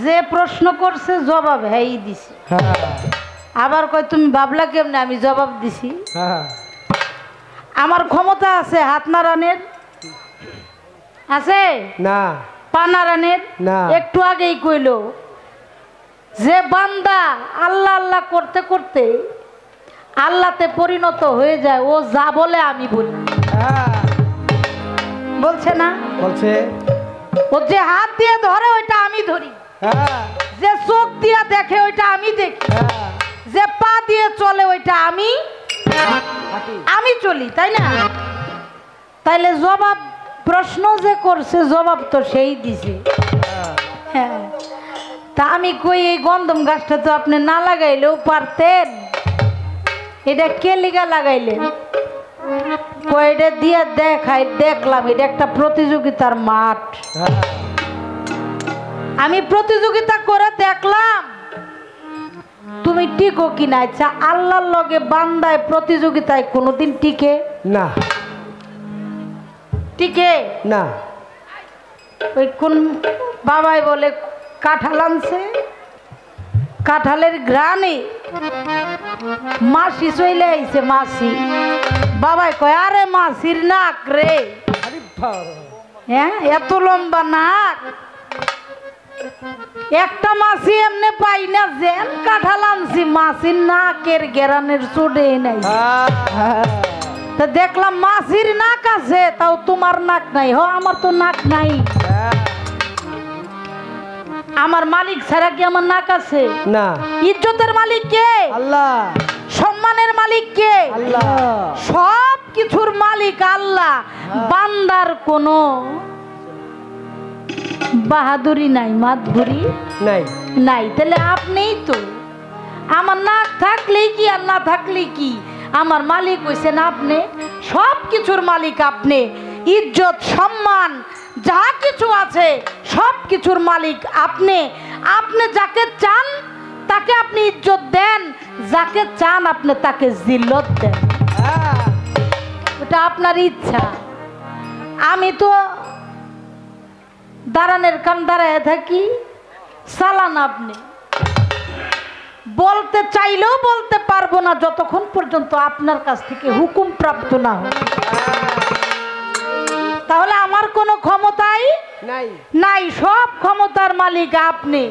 যে প্রশ্ন করছে জবাব হ্যাঁ দিছি। হ্যাঁ আবার কয় তুমি ভাবলা কেমনে আমি জবাব দিছি। হ্যাঁ আমার ক্ষমতা আছে হাত নাড়ানের, আছে না পা নাড়ানের। না। একটু আগেই কইল যে বান্দা আল্লাহ আল্লাহ করতে করতে আল্লাহতে পরিণত হয়ে যায়, ও যা বলে আমি বলি। হ্যাঁ বলছে না? বলছে ও যে হাত দিয়ে ধরে ওইটা আমি ধরি, হ্যাঁ যে চোখ দিয়ে দেখে ওইটা আমি দেখি, হ্যাঁ যে পা দিয়ে চলে ওইটা আমি হাঁটি। চলি, তাই না? তাইলে জবাব, প্রশ্ন যে করছে জবাব তো সেই দিছে। হ্যাঁ, তা আমি কই এই গন্ধম গাছটা তো আপনি না লাগাইলেও পারতেন, এটা কে লিগা লাগাইলেন? কই এটা দিয়ে দেখলাম এটা একটা প্রতিযোগিতার মাঠ, হ্যাঁ আমি প্রতিযোগিতা করে দেখলাম তুমি টিকো কিনা। আচ্ছা, আল্লাহর লগে বান্দায় প্রতিযোগিতায় কোনোদিন টিকে? না টিকে না। ওই কোন বাবাই বলে কাঁঠাল আনছে, কাঁঠালের ঘ্রাণে মাসি চলে আইছে। মাসি বাবাই কয় আরে মাসির নাক রে, আরে বাবা। হ্যাঁ এত লম্বা নাক, একটা মাসি এমনি পাই না, যেন কাঁঠাল আনছি মাসির নাকের গেরানের চোডে নাই। হ্যাঁ হ্যাঁ তা দেখলাম মাসির নাক আছে, তাও তোমার নাক নাই। হ, আমার তো নাক নাই। আমার মালিক ছাড়া কি আমার নাক আছে? না। ইজ্জতের মালিক কে? আল্লাহ। সম্মানের মালিক কে? আল্লাহ। সব কিছুর মালিক আল্লাহ। বান্দার কোনো বাহাদুরি নাই, মাতবুরি নাই নাই। তাহলে আপনিই তো, আমার নাক থাকলেই কি আর না থাকলেই কি, আমার মালিক হইছেন আপনি। সব কিছুর মালিক আপনি। ইজ্জত সম্মান যা কিছু আছে সব কিছুর মালিক আপনি। আপনি যাকে চান তাকে আপনি ইজ্জত দেন, যাকে চান আপনি তাকে জিল্লত দেন, ওটা আপনার ইচ্ছা। আমি তো দাঁড়ানের কান দাঁড়ায় থাকি, চালান আপনি। বলতে চাইলেও বলতে পারবো না যতক্ষণ পর্যন্ত আপনার কাছ থেকে হুকুম প্রাপ্ত না হয়। তাহলে আমার কোনো ক্ষমতাই নাই নাই, সব ক্ষমতার মালিক আপনি।